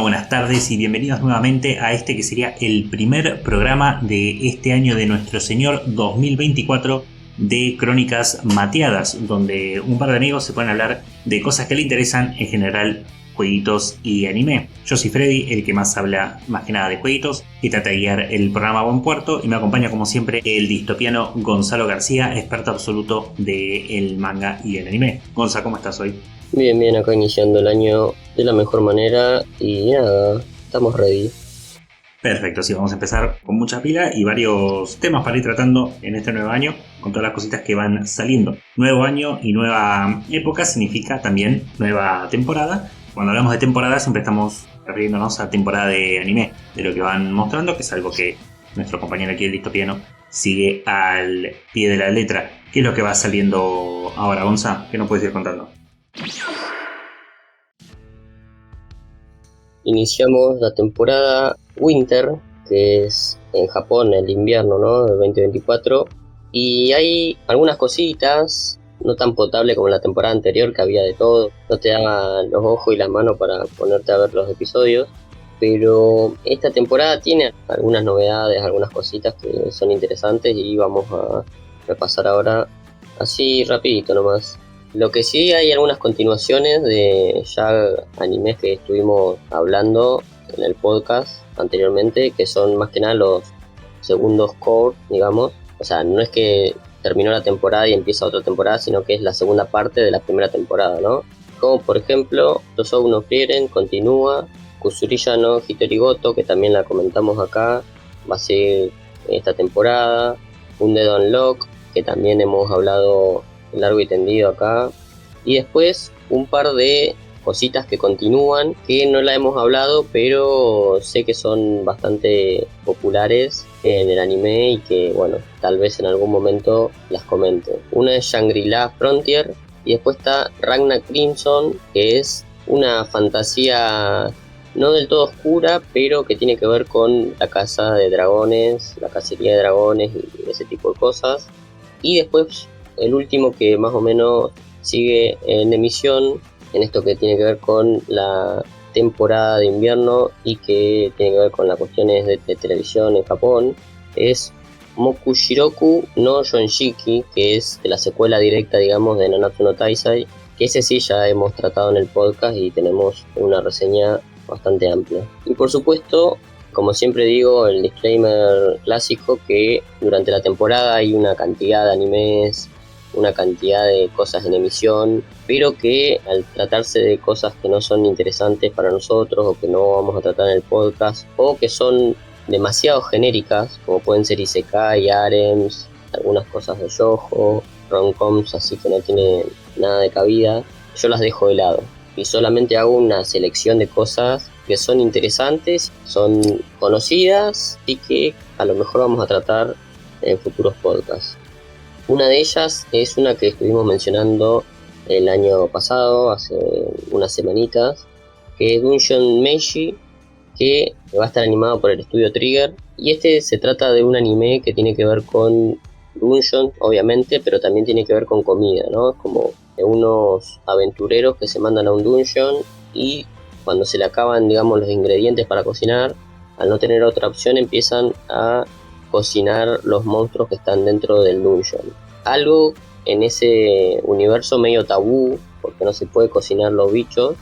Buenas tardes y bienvenidos nuevamente a este que sería el primer programa de este año de nuestro señor 2024 de Crónicas Mateadas, donde un par de amigos se pueden hablar de cosas que le interesan, en general jueguitos y anime. Yo soy Freddy, el que más habla más que nada de jueguitos y trata de guiar el programa a buen puerto, y me acompaña como siempre el distopiano Gonzalo García, experto absoluto del manga y el anime. Gonza, ¿cómo estás hoy? Bien, acá iniciando el año de la mejor manera y nada, estamos ready. Perfecto, sí, vamos a empezar con mucha pila y varios temas para ir tratando en este nuevo año, con todas las cositas que van saliendo. Nuevo año y nueva época significa también nueva temporada. Cuando hablamos de temporada siempre estamos refiriéndonos a temporada de anime, de lo que van mostrando, que es algo que nuestro compañero aquí, el distopiano, sigue al pie de la letra. ¿Qué es lo que va saliendo ahora, Gonza? ¿Qué nos puedes ir contando? Iniciamos la temporada Winter, que es en Japón el invierno, ¿no? Del 2024. Y hay algunas cositas, no tan potable como la temporada anterior, que había de todo. No te daban los ojos y las manos para ponerte a ver los episodios. Pero esta temporada tiene algunas novedades, algunas cositas que son interesantes y vamos a repasar ahora así rapidito nomás. Lo que sí, hay algunas continuaciones de ya animes que estuvimos hablando en el podcast anteriormente, que son más que nada los segundos core, digamos. O sea, no es que terminó la temporada y empieza otra temporada, sino que es la segunda parte de la primera temporada, ¿no? Como por ejemplo, Tosou no Frieren continúa, Kusuriya no Hitorigoto, que también la comentamos acá, va a ser esta temporada, Undead Unlock, que también hemos hablado largo y tendido acá, y después un par de cositas que continúan, que no la hemos hablado, pero sé que son bastante populares en el anime y que, bueno, tal vez en algún momento las comente. Una es Shangri-La Frontier, y después está Ragna Crimson, que es una fantasía no del todo oscura, pero que tiene que ver con la caza de dragones, la cacería de dragones y ese tipo de cosas. Y después el último, que más o menos sigue en emisión, en esto que tiene que ver con la temporada de invierno y que tiene que ver con las cuestiones de televisión en Japón, es Mokushiroku no Yonshiki, que es de la secuela directa, digamos, de Nanatsu no Taizai, que ese sí ya hemos tratado en el podcast y tenemos una reseña bastante amplia. Y por supuesto, como siempre digo, el disclaimer clásico, que durante la temporada hay una cantidad de animes, una cantidad de cosas en emisión, pero que al tratarse de cosas que no son interesantes para nosotros o que no vamos a tratar en el podcast, o que son demasiado genéricas, como pueden ser isekai, harems, algunas cosas de shoujo, rom-coms, así que no tiene nada de cabida, yo las dejo de lado y solamente hago una selección de cosas que son interesantes, son conocidas y que a lo mejor vamos a tratar en futuros podcasts. Una de ellas es una que estuvimos mencionando el año pasado, hace unas semanitas, que es Dungeon Meiji, que va a estar animado por el estudio Trigger. Y este se trata de un anime que tiene que ver con Dungeon, obviamente, pero también tiene que ver con comida, ¿no? Como de unos aventureros que se mandan a un dungeon y cuando se le acaban, digamos, los ingredientes para cocinar, al no tener otra opción empiezan a cocinar los monstruos que están dentro del dungeon. Algo en ese universo medio tabú, porque no se puede cocinar los bichos,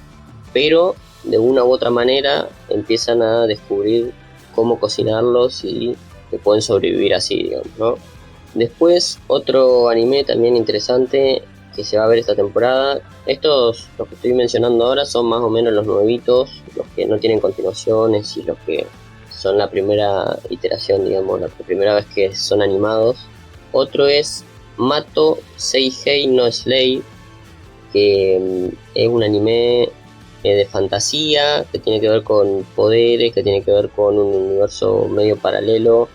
pero de una u otra manera empiezan a descubrir cómo cocinarlos y que pueden sobrevivir así, digamos, ¿no? Después, otro anime también interesante que se va a ver esta temporada. Estos, los que estoy mencionando ahora, son más o menos los nuevitos, los que no tienen continuaciones y los que son la primera iteración, digamos, la primera vez que son animados. Otro es Mato Seihei no Slave, que es un anime de fantasía, que tiene que ver con poderes, que tiene que ver con un universo medio paralelo,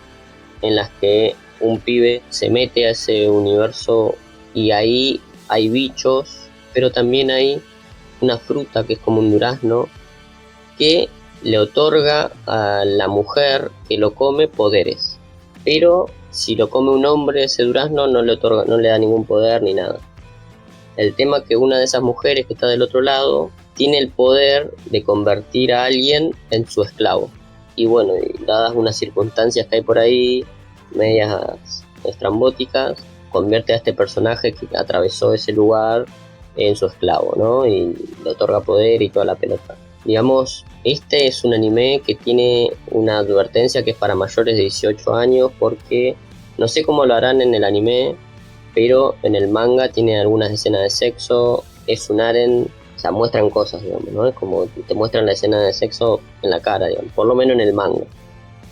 en las que un pibe se mete a ese universo y ahí hay bichos, pero también hay una fruta que es como un durazno, que le otorga a la mujer que lo come poderes. pero si lo come un hombre, ese durazno no le da ningún poder ni nada. El tema es que una de esas mujeres que está del otro lado tiene el poder de convertir a alguien en su esclavo. Y bueno, dadas unas circunstancias que hay por ahí, medias estrambóticas, convierte a este personaje que atravesó ese lugar en su esclavo, ¿no? Y le otorga poder y toda la pelota. Digamos, este es un anime que tiene una advertencia que es para mayores de 18 años, porque no sé cómo lo harán en el anime, pero en el manga tiene algunas escenas de sexo, es un harem, o sea, muestran cosas, digamos, ¿no? Es como te muestran la escena de sexo en la cara, digamos, por lo menos en el manga.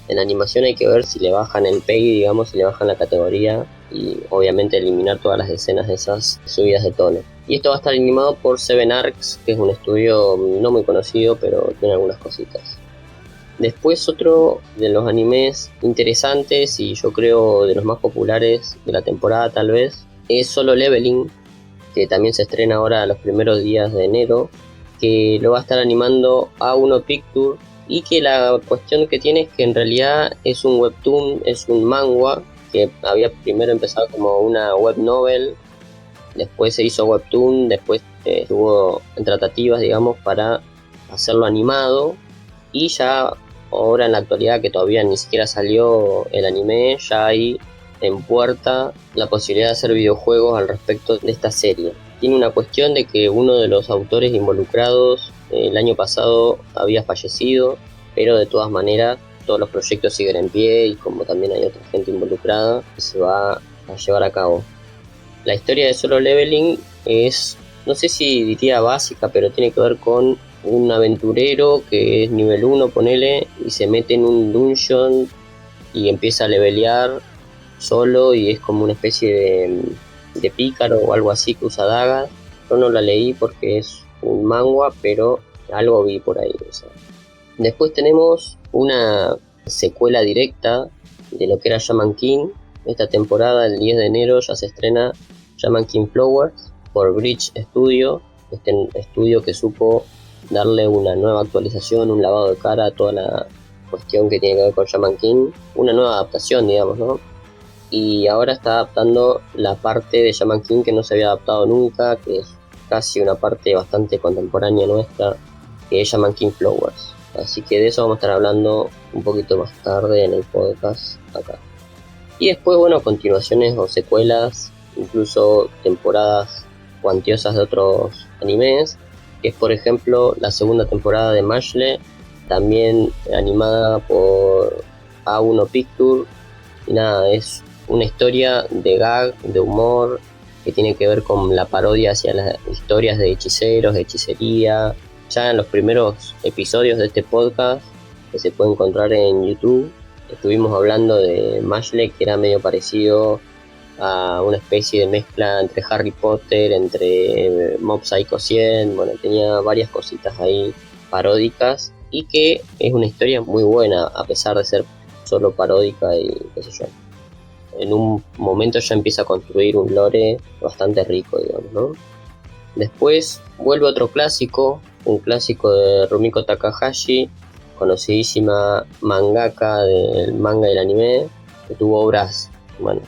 En la animación hay que ver si le bajan el PEGI, digamos, si le bajan la categoría y obviamente eliminar todas las escenas de esas subidas de tono. Y esto va a estar animado por Seven Arcs, que es un estudio no muy conocido, pero tiene algunas cositas. Después otro de los animes interesantes y yo creo de los más populares de la temporada tal vez, es Solo Leveling, que también se estrena ahora los primeros días de enero, que lo va a estar animando A1 Picture, y que la cuestión que tiene es que en realidad es un webtoon, es un manga, que había primero empezado como una web novel, después se hizo webtoon, después estuvo en tratativas, digamos, para hacerlo animado, y ya ahora en la actualidad que todavía ni siquiera salió el anime, ya hay en puerta la posibilidad de hacer videojuegos al respecto de esta serie. Tiene una cuestión de que uno de los autores involucrados el año pasado había fallecido, pero de todas maneras todos los proyectos siguen en pie y como también hay otra gente involucrada, se va a llevar a cabo. La historia de Solo Leveling es, no sé si diría básica, pero tiene que ver con un aventurero que es nivel 1, ponele, y se mete en un dungeon y empieza a levelear solo y es como una especie de pícaro o algo así que usa dagas. Yo no la leí porque es un manga, pero algo vi por ahí. O sea. Después tenemos una secuela directa de lo que era Shaman King. Esta temporada, el 10 de enero, ya se estrena Shaman King Flowers por Bridge Studio. Este estudio que supo darle una nueva actualización, un lavado de cara a toda la cuestión que tiene que ver con Shaman King. Una nueva adaptación, digamos, ¿no? Y ahora está adaptando la parte de Shaman King que no se había adaptado nunca, que es casi una parte bastante contemporánea nuestra, que es Shaman King Flowers. Así que de eso vamos a estar hablando un poquito más tarde en el podcast acá. Y después, bueno, continuaciones o secuelas, incluso temporadas cuantiosas de otros animes, que es por ejemplo la segunda temporada de Mashle, también animada por A1 Picture. Y nada, es una historia de gag, de humor, que tiene que ver con la parodia hacia las historias de hechiceros, de hechicería. Ya en los primeros episodios de este podcast, que se puede encontrar en YouTube, estuvimos hablando de Mashle, que era medio parecido a una especie de mezcla entre Harry Potter, entre Mob Psycho 100, bueno, tenía varias cositas ahí paródicas, y que es una historia muy buena, a pesar de ser solo paródica y qué sé yo. En un momento ya empieza a construir un lore bastante rico, digamos, ¿no? Después vuelve otro clásico, un clásico de Rumiko Takahashi, conocidísima mangaka del manga y del anime, que tuvo obras, bueno,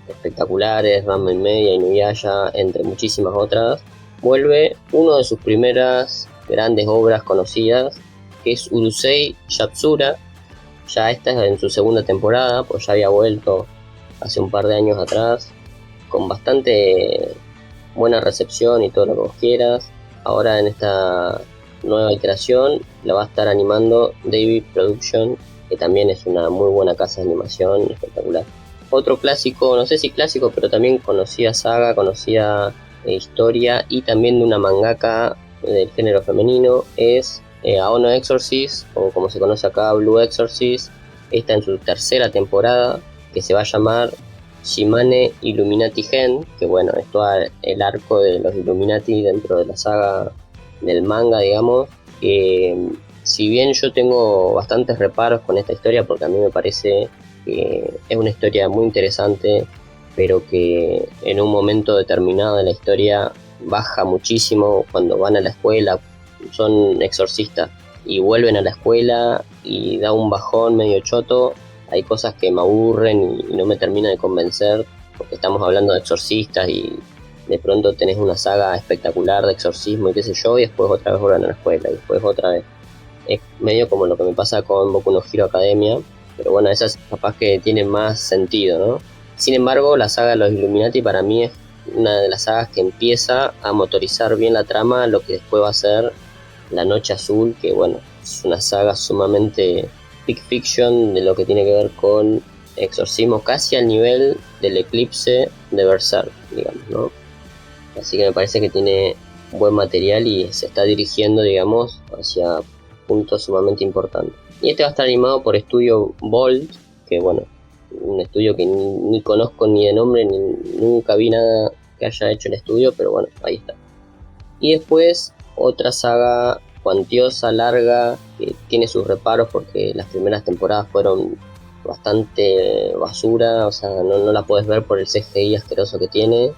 espectaculares, Ranma y Media, Inuyasha, entre muchísimas otras. Vuelve una de sus primeras grandes obras conocidas, que es Urusei Yatsura. Ya esta es en su segunda temporada, pues ya había vuelto hace un par de años atrás, con bastante buena recepción y todo lo que vos quieras. Ahora en esta nueva iteración la va a estar animando David Production, que también es una muy buena casa de animación, espectacular. Otro clásico, no sé si clásico, pero también conocida saga, conocida historia, y también de una mangaka del género femenino, es Aono Exorcist, o como se conoce acá, Blue Exorcist. Está en su tercera temporada, que se va a llamar Shimane Illuminati Gen, que bueno, es todo el arco de los Illuminati dentro de la saga del manga, digamos. Si bien yo tengo bastantes reparos con esta historia, porque a mí me parece que es una historia muy interesante, pero que en un momento determinado de la historia baja muchísimo cuando van a la escuela, son exorcistas y vuelven a la escuela y da un bajón medio choto hay cosas que me aburren y no me terminan de convencer, porque estamos hablando de exorcistas y de pronto tenés una saga espectacular de exorcismo y qué sé yo, y después otra vez vuelven a la escuela, y después otra vez. Es medio como lo que me pasa con Boku no Hero Academia, pero bueno, esas capaz que tienen más sentido, ¿no? Sin embargo, la saga de los Illuminati para mí es una de las sagas que empieza a motorizar bien la trama, lo que después va a ser La Noche Azul, que bueno, es una saga sumamente big fiction de lo que tiene que ver con exorcismo, casi al nivel del Eclipse de Berserk, digamos, ¿no? Así que me parece que tiene buen material y se está dirigiendo, digamos, hacia puntos sumamente importantes. Y este va a estar animado por Estudio Bolt, que bueno, un estudio que ni conozco ni de nombre, ni nunca vi nada que haya hecho el estudio, pero bueno, ahí está. Y después otra saga cuantiosa, larga, que tiene sus reparos porque las primeras temporadas fueron bastante basura, o sea, no la puedes ver por el CGI asqueroso que tiene,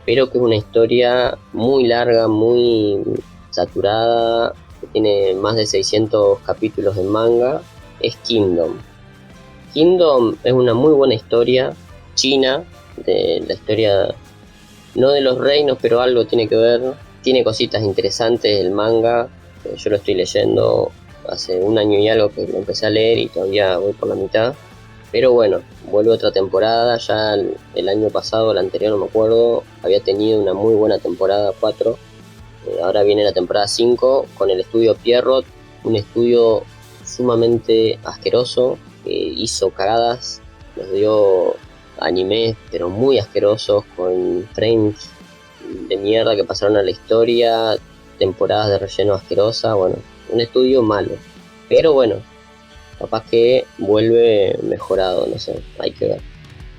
pero que es una historia muy larga, muy saturada, que tiene más de 600 capítulos en manga, es Kingdom. Kingdom es una muy buena historia china, de la historia, no de los reinos, pero algo tiene que ver, tiene cositas interesantes el manga, yo lo estoy leyendo hace un año y algo que lo empecé a leer y todavía voy por la mitad, pero bueno, vuelve otra temporada, ya el año pasado, el anterior no me acuerdo, había tenido una muy buena temporada 4, ahora viene la temporada 5 con el estudio Pierrot, un estudio sumamente asqueroso, que hizo cagadas, nos dio animes pero muy asquerosos con frames de mierda que pasaron a la historia, temporadas de relleno asquerosa, bueno, un estudio malo, pero bueno, capaz que vuelve mejorado, no sé, hay que ver.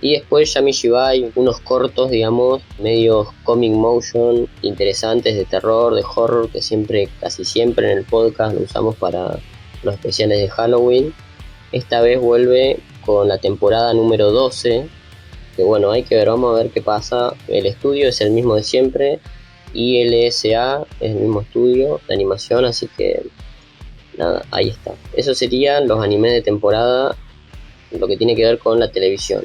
Y después Yamishibai, unos cortos, digamos, medios comic motion, interesantes de terror, de horror, que siempre, casi siempre en el podcast lo usamos para los especiales de Halloween. Esta vez vuelve con la temporada número 12, que bueno, hay que ver, vamos a ver qué pasa. El estudio es el mismo de siempre, ILSA es el mismo estudio de animación, así que nada, ahí está. Eso serían los animes de temporada, lo que tiene que ver con la televisión.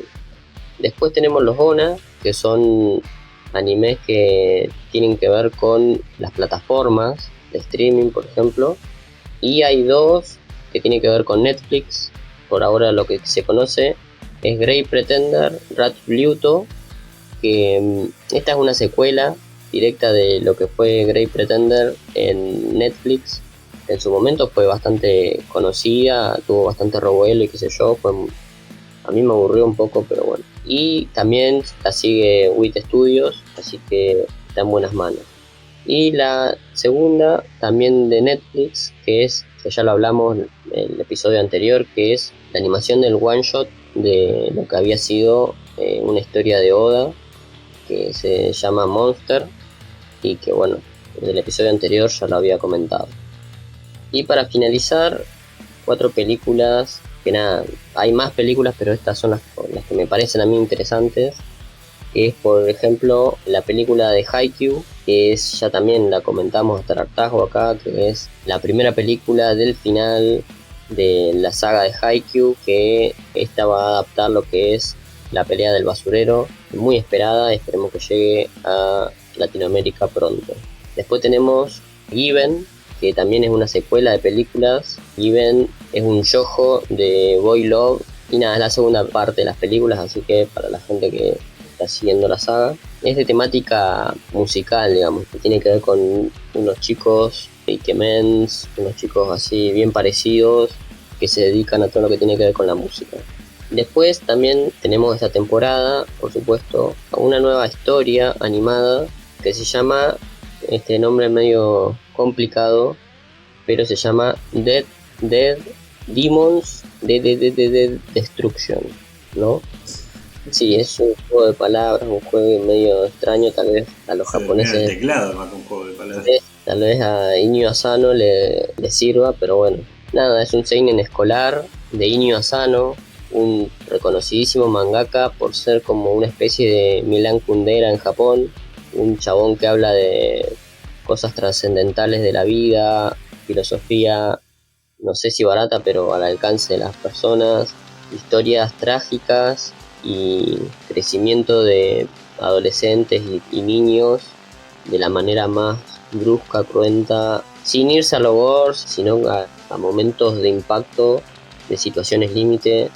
Después tenemos los ONA, que son animes que tienen que ver con las plataformas de streaming, por ejemplo. Y hay dos que tienen que ver con Netflix. Por ahora lo que se conoce es Great Pretender Rat Pluto, que esta es una secuela directa de lo que fue Great Pretender en Netflix. En su momento fue bastante conocida, tuvo bastante revuelo y qué sé yo, a mí me aburrió un poco, pero bueno. Y también la sigue WIT Studios, así que está en buenas manos. Y la segunda, también de Netflix, que ya lo hablamos en el episodio anterior, que es la animación del one shot de lo que había sido una historia de Oda, que se llama Monster, y que bueno, en el episodio anterior ya lo había comentado. Y para finalizar, 4 películas, que nada, hay más películas, pero estas son las que me parecen a mí interesantes, que es por ejemplo la película de Haikyuu, que es, ya también la comentamos hasta el hartazgo acá, que es la primera película del final de la saga de Haikyuu, que esta va a adaptar lo que es la pelea del basurero, muy esperada, esperemos que llegue a Latinoamérica pronto. Después tenemos Given, que también es una secuela de películas. Given es un shoujo de boy love, y nada, es la segunda parte de las películas, así que para la gente que está siguiendo la saga, es de temática musical, digamos, que tiene que ver con unos chicos ikemens, unos chicos así bien parecidos, que se dedican a todo lo que tiene que ver con la música. Después también tenemos esta temporada, por supuesto, una nueva historia animada que se llama, este nombre medio complicado, pero se llama Dead Demons Dead Destruction, ¿no? Sí, es un juego de palabras, un juego medio extraño, tal vez a los japoneses. El teclado más que un juego de palabras. Tal vez a Inio Asano le sirva, pero bueno. Nada, es un seinen escolar de Inio Asano, un reconocidísimo mangaka por ser como una especie de Milan Kundera en Japón, un chabón que habla de cosas trascendentales de la vida, filosofía, no sé si barata, pero al alcance de las personas. historias trágicas y crecimiento de adolescentes y niños de la manera más brusca, cruenta, sin irse a lo gore, sino a momentos de impacto, de situaciones límite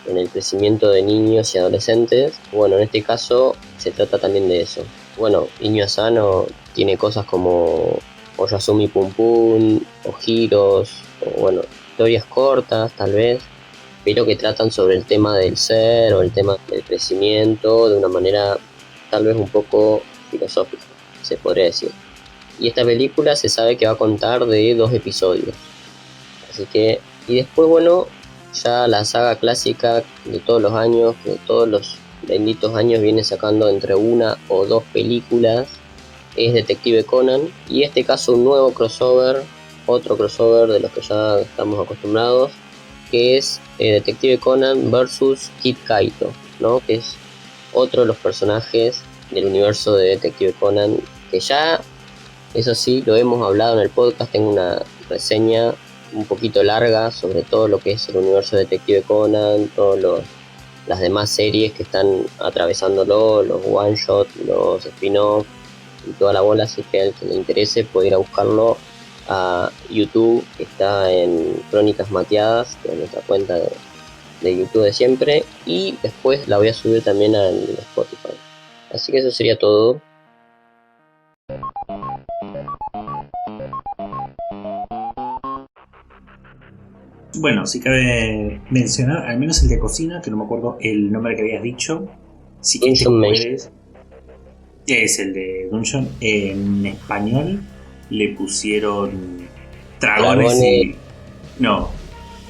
en el crecimiento de niños y adolescentes. Bueno, en este caso se trata también de eso. Bueno, Inyo Asano tiene cosas como Oyasumi Pum Pum, o giros, o bueno, historias cortas tal vez, pero que tratan sobre el tema del ser o el tema del crecimiento de una manera tal vez un poco filosófica, se podría decir. Y esta película se sabe que va a contar de 2 episodios. Así que, y después, bueno, ya la saga clásica de todos los años, que todos los benditos años viene sacando entre 1 o 2 películas, es Detective Conan, y en este caso un nuevo crossover, otro crossover de los que ya estamos acostumbrados, que es Detective Conan vs Kid Kaito, ¿no? Que es otro de los personajes del universo de Detective Conan, que ya, eso sí, lo hemos hablado en el podcast, tengo una reseña un poquito larga sobre todo lo que es el universo de Detective Conan, todas las demás series que están atravesándolo, los one shot, los spin-off y toda la bola, así que al que le interese puede ir a buscarlo a YouTube, que está en Crónicas Mateadas, que es nuestra cuenta de YouTube de siempre, y después la voy a subir también al Spotify. Así que eso sería todo. Bueno, si cabe mencionar, al menos el de cocina, que no me acuerdo el nombre que habías dicho. Sí que te Dungeon puedes. Es el de Dungeon. En español le pusieron dragones y. No,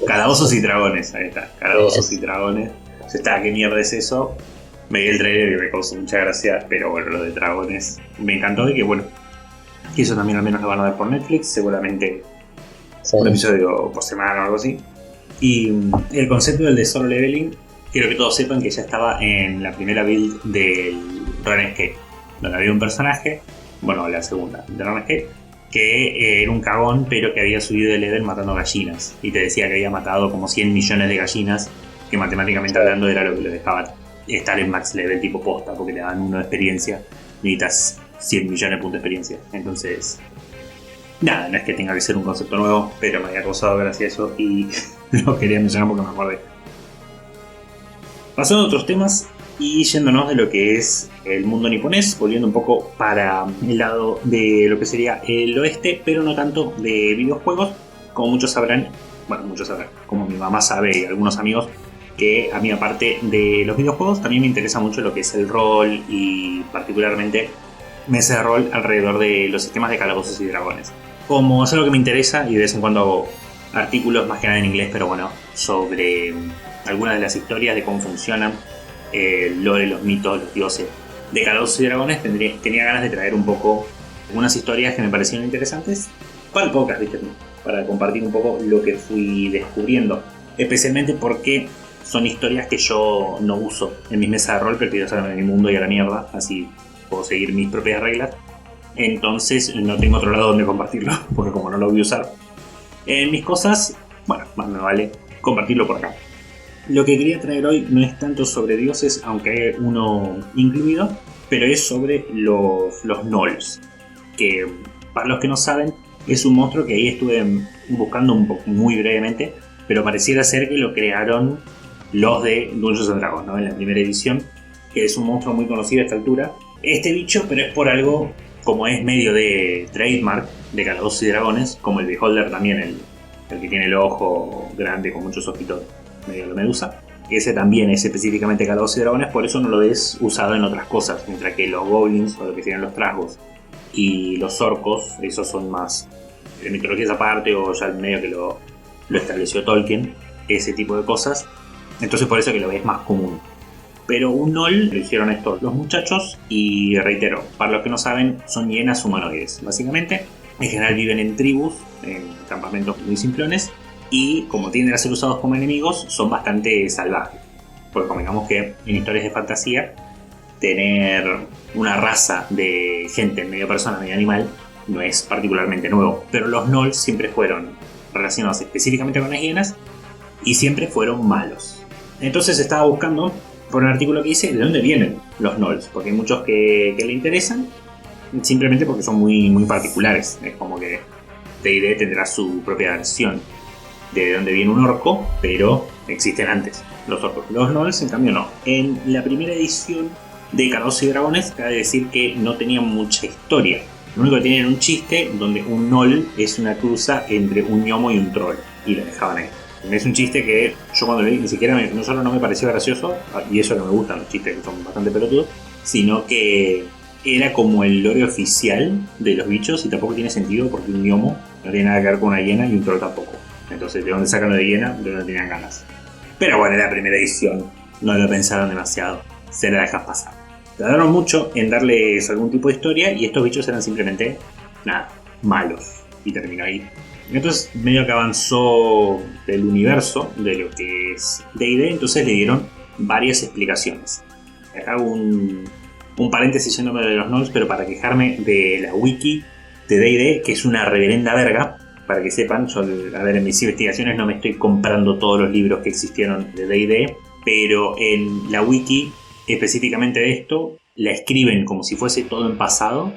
calabozos y dragones. Ahí está, calabozos y dragones. O sea, está, ¿qué mierda es eso? Me vi el trailer y me causó mucha gracia, pero bueno, lo de dragones me encantó y que bueno, que eso también al menos lo van a ver por Netflix, seguramente un episodio por semana o algo así. Y el concepto del de Solo Leveling, quiero que todos sepan que ya estaba en la primera build del RuneScape, donde había un personaje, bueno, la segunda de RuneScape, que era un cagón, pero que había subido de level matando gallinas. Y te decía que había matado como 100 millones de gallinas, que matemáticamente hablando era lo que lo dejaba estar en max level tipo posta, porque le daban 1 de experiencia, necesitas 100 millones de puntos de experiencia. Entonces, nada, no es que tenga que ser un concepto nuevo, pero me había causado gracia eso y lo quería mencionar porque me acordé. Pasando a otros temas y yéndonos de lo que es el mundo niponés, volviendo un poco para el lado de lo que sería el oeste, pero no tanto de videojuegos, como muchos sabrán, como mi mamá sabe y algunos amigos, que a mí aparte de los videojuegos también me interesa mucho lo que es el rol y particularmente mesas de rol alrededor de los sistemas de calabozos y dragones. Como es algo que me interesa y de vez en cuando hago artículos más que nada en inglés, pero bueno, sobre algunas de las historias de cómo funcionan el lore, los mitos, los dioses de calabozos y dragones, tenía ganas de traer un poco algunas historias que me parecieron interesantes para el podcast, ¿viste? Para compartir un poco lo que fui descubriendo, especialmente porque son historias que yo no uso en mis mesas de rol, prefiero hacerme en mi mundo y a la mierda, así puedo seguir mis propias reglas. Entonces no tengo otro lado donde compartirlo, porque como no lo voy a usar en mis cosas, bueno, más me vale compartirlo por acá. Lo que quería traer hoy no es tanto sobre dioses, aunque hay uno incluido, pero es sobre los gnolls, que para los que no saben es un monstruo que ahí estuve buscando un poco, muy brevemente, pero pareciera ser que lo crearon los de Dungeons & Dragons, ¿no? En la primera edición, que es un monstruo muy conocido a esta altura. Este bicho, pero es por algo, como es medio de trademark de Calabozos y Dragones, como el Beholder también, el que tiene el ojo grande con muchos ojitos, medio de medusa. Ese también es específicamente Calabozos y Dragones, por eso no lo ves usado en otras cosas, mientras que los goblins, o lo que serían los trasgos, y los orcos, esos son más de mitologías aparte, o ya medio que lo estableció Tolkien, ese tipo de cosas. Entonces por eso que lo ves más común. Pero un gnoll lo hicieron estos los muchachos y reitero, para los que no saben, son hienas humanoides. Básicamente, en general viven en tribus, en campamentos muy simplones y como tienden a ser usados como enemigos, son bastante salvajes. Porque convengamos que en historias de fantasía, tener una raza de gente, medio persona, medio animal, no es particularmente nuevo. Pero los gnolls siempre fueron relacionados específicamente con las hienas y siempre fueron malos. Entonces estaba buscando por un artículo que dice de dónde vienen los Gnolls, porque hay muchos que le interesan, simplemente porque son muy, muy particulares. Es como que D&D tendrá su propia versión de dónde viene un orco, pero existen antes los orcos. Los Gnolls, en cambio, no. En la primera edición de Calabozos y Dragones, cabe decir que no tenían mucha historia. Lo único que tienen era un chiste donde un Gnoll es una cruza entre un gnomo y un troll, y lo dejaban ahí. Es un chiste que yo cuando leí ni siquiera no solo no me pareció gracioso, y eso que me gustan los chistes que son bastante pelotudos, sino que era como el lore oficial de los bichos y tampoco tiene sentido porque un gnomo no tiene nada que ver con una hiena y un troll tampoco. Entonces, ¿de dónde sacan lo de hiena? De donde tenían ganas. Pero bueno, la primera edición no lo pensaron demasiado, se la dejas pasar. Tardaron mucho en darles algún tipo de historia y estos bichos eran simplemente, nada, malos. Y terminó ahí. Entonces, medio que avanzó del universo de lo que es D&D, entonces le dieron varias explicaciones. Acá hago un paréntesis yéndome de los Gnolls, pero para quejarme de la wiki de D&D, que es una reverenda verga, para que sepan, yo, a ver, en mis investigaciones no me estoy comprando todos los libros que existieron de D&D, pero en la wiki específicamente de esto, la escriben como si fuese todo en pasado,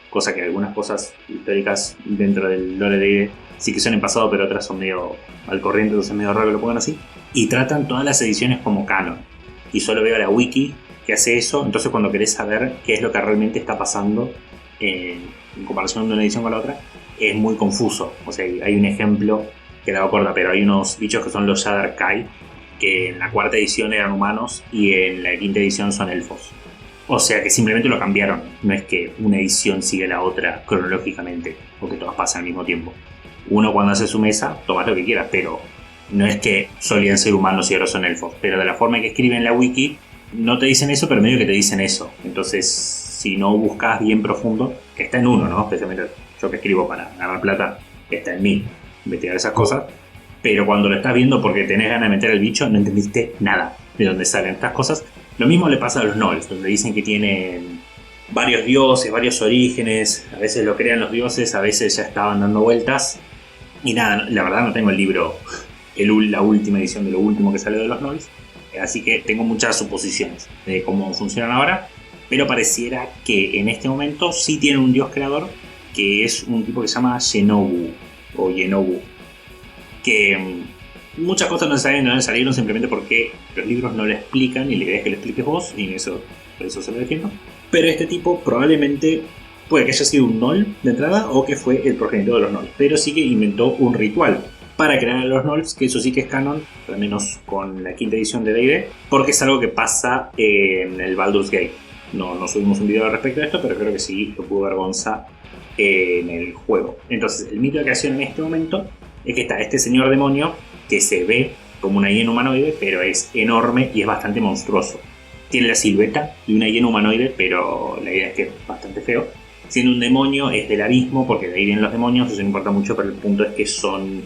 cosa que algunas cosas históricas dentro del lore de D&D sí que son en pasado, pero otras son medio al corriente, entonces es medio raro que lo pongan así. Y tratan todas las ediciones como canon. Y solo veo la wiki que hace eso, entonces cuando querés saber qué es lo que realmente está pasando en comparación de una edición con la otra, es muy confuso. O sea, hay un ejemplo que la corta, pero hay unos bichos que son los Shadar-kai, que en la cuarta edición eran humanos y en la quinta edición son elfos. O sea que simplemente lo cambiaron. No es que una edición sigue la otra cronológicamente, o que todas pasan al mismo tiempo. Uno cuando hace su mesa, tomas lo que quieras, pero no es que solían ser humanos y ahora son elfos. Pero de la forma que escriben la wiki, no te dicen eso, pero medio que te dicen eso. Entonces, si no buscas bien profundo, que está en uno, ¿no? Especialmente yo que escribo para ganar plata, está en mí, investigar esas cosas. Pero cuando lo estás viendo porque tenés ganas de meter al bicho, no entendiste nada de dónde salen estas cosas. Lo mismo le pasa a los Gnolls, donde dicen que tienen varios dioses, varios orígenes. A veces lo crean los dioses, a veces ya estaban dando vueltas. Y nada, la verdad no tengo el libro, la última edición de lo último que salió de los Gnolls. Así que tengo muchas suposiciones de cómo funcionan ahora. Pero pareciera que en este momento sí tienen un dios creador, que es un tipo que se llama Yenobu, o Yenobu. Que muchas cosas no se saben de dónde salieron simplemente porque los libros no lo explican y la idea es que lo expliques vos, y por eso se lo defiendo. Pero este tipo probablemente puede que haya sido un Gnoll de entrada o que fue el progenitor de los Gnolls, pero sí que inventó un ritual para crear a los Gnolls, que eso sí que es canon, al menos con la quinta edición de D&D, porque es algo que pasa en el Baldur's Gate. No subimos un video al respecto de esto, pero creo que sí lo pudo ver Gonza en el juego. Entonces, el mito de creación en este momento es que está este señor demonio que se ve como una hiena humanoide, pero es enorme y es bastante monstruoso. Tiene la silueta de una hiena humanoide, pero la idea es que es bastante feo. Siendo un demonio, es del abismo, porque de ahí vienen los demonios, eso no importa mucho, pero el punto es que son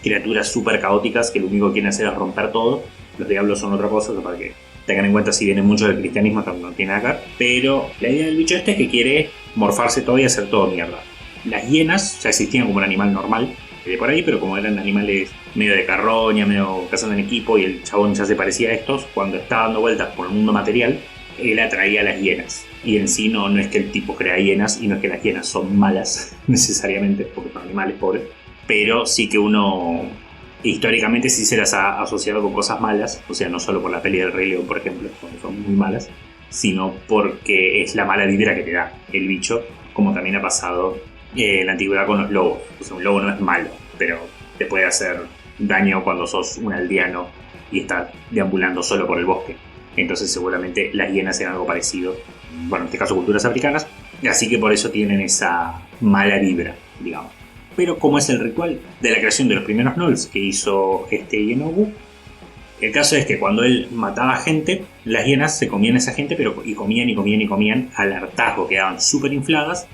criaturas súper caóticas que lo único que quieren hacer es romper todo. Los diablos son otra cosa, para que tengan en cuenta si vienen mucho del cristianismo, no tiene nada que ver. Pero la idea del bicho este es que quiere morfarse todo y hacer todo mierda. Las hienas ya existían como un animal normal de por ahí, pero como eran animales medio de carroña, medio cazando en equipo, y el chabón ya se parecía a estos, cuando está dando vueltas por el mundo material, él atraía a las hienas. Y en sí no es que el tipo crea hienas, y no es que las hienas son malas necesariamente, porque son animales pobres, pero sí que uno históricamente sí se las ha asociado con cosas malas, o sea, no solo por la peli del Rey León, por ejemplo, porque son muy malas, sino porque es la mala vibra que te da el bicho, como también ha pasado en la antigüedad con los lobos. O sea, un lobo no es malo, pero te puede hacer daño cuando sos un aldeano y estás deambulando solo por el bosque. Entonces seguramente las hienas eran algo parecido, bueno, en este caso culturas africanas, así que por eso tienen esa mala vibra, digamos. Pero como es el ritual de la creación de los primeros Gnolls que hizo este Yenobu, el caso es que cuando él mataba gente, las hienas se comían a esa gente, pero y comían al hartazgo, quedaban súper infladas,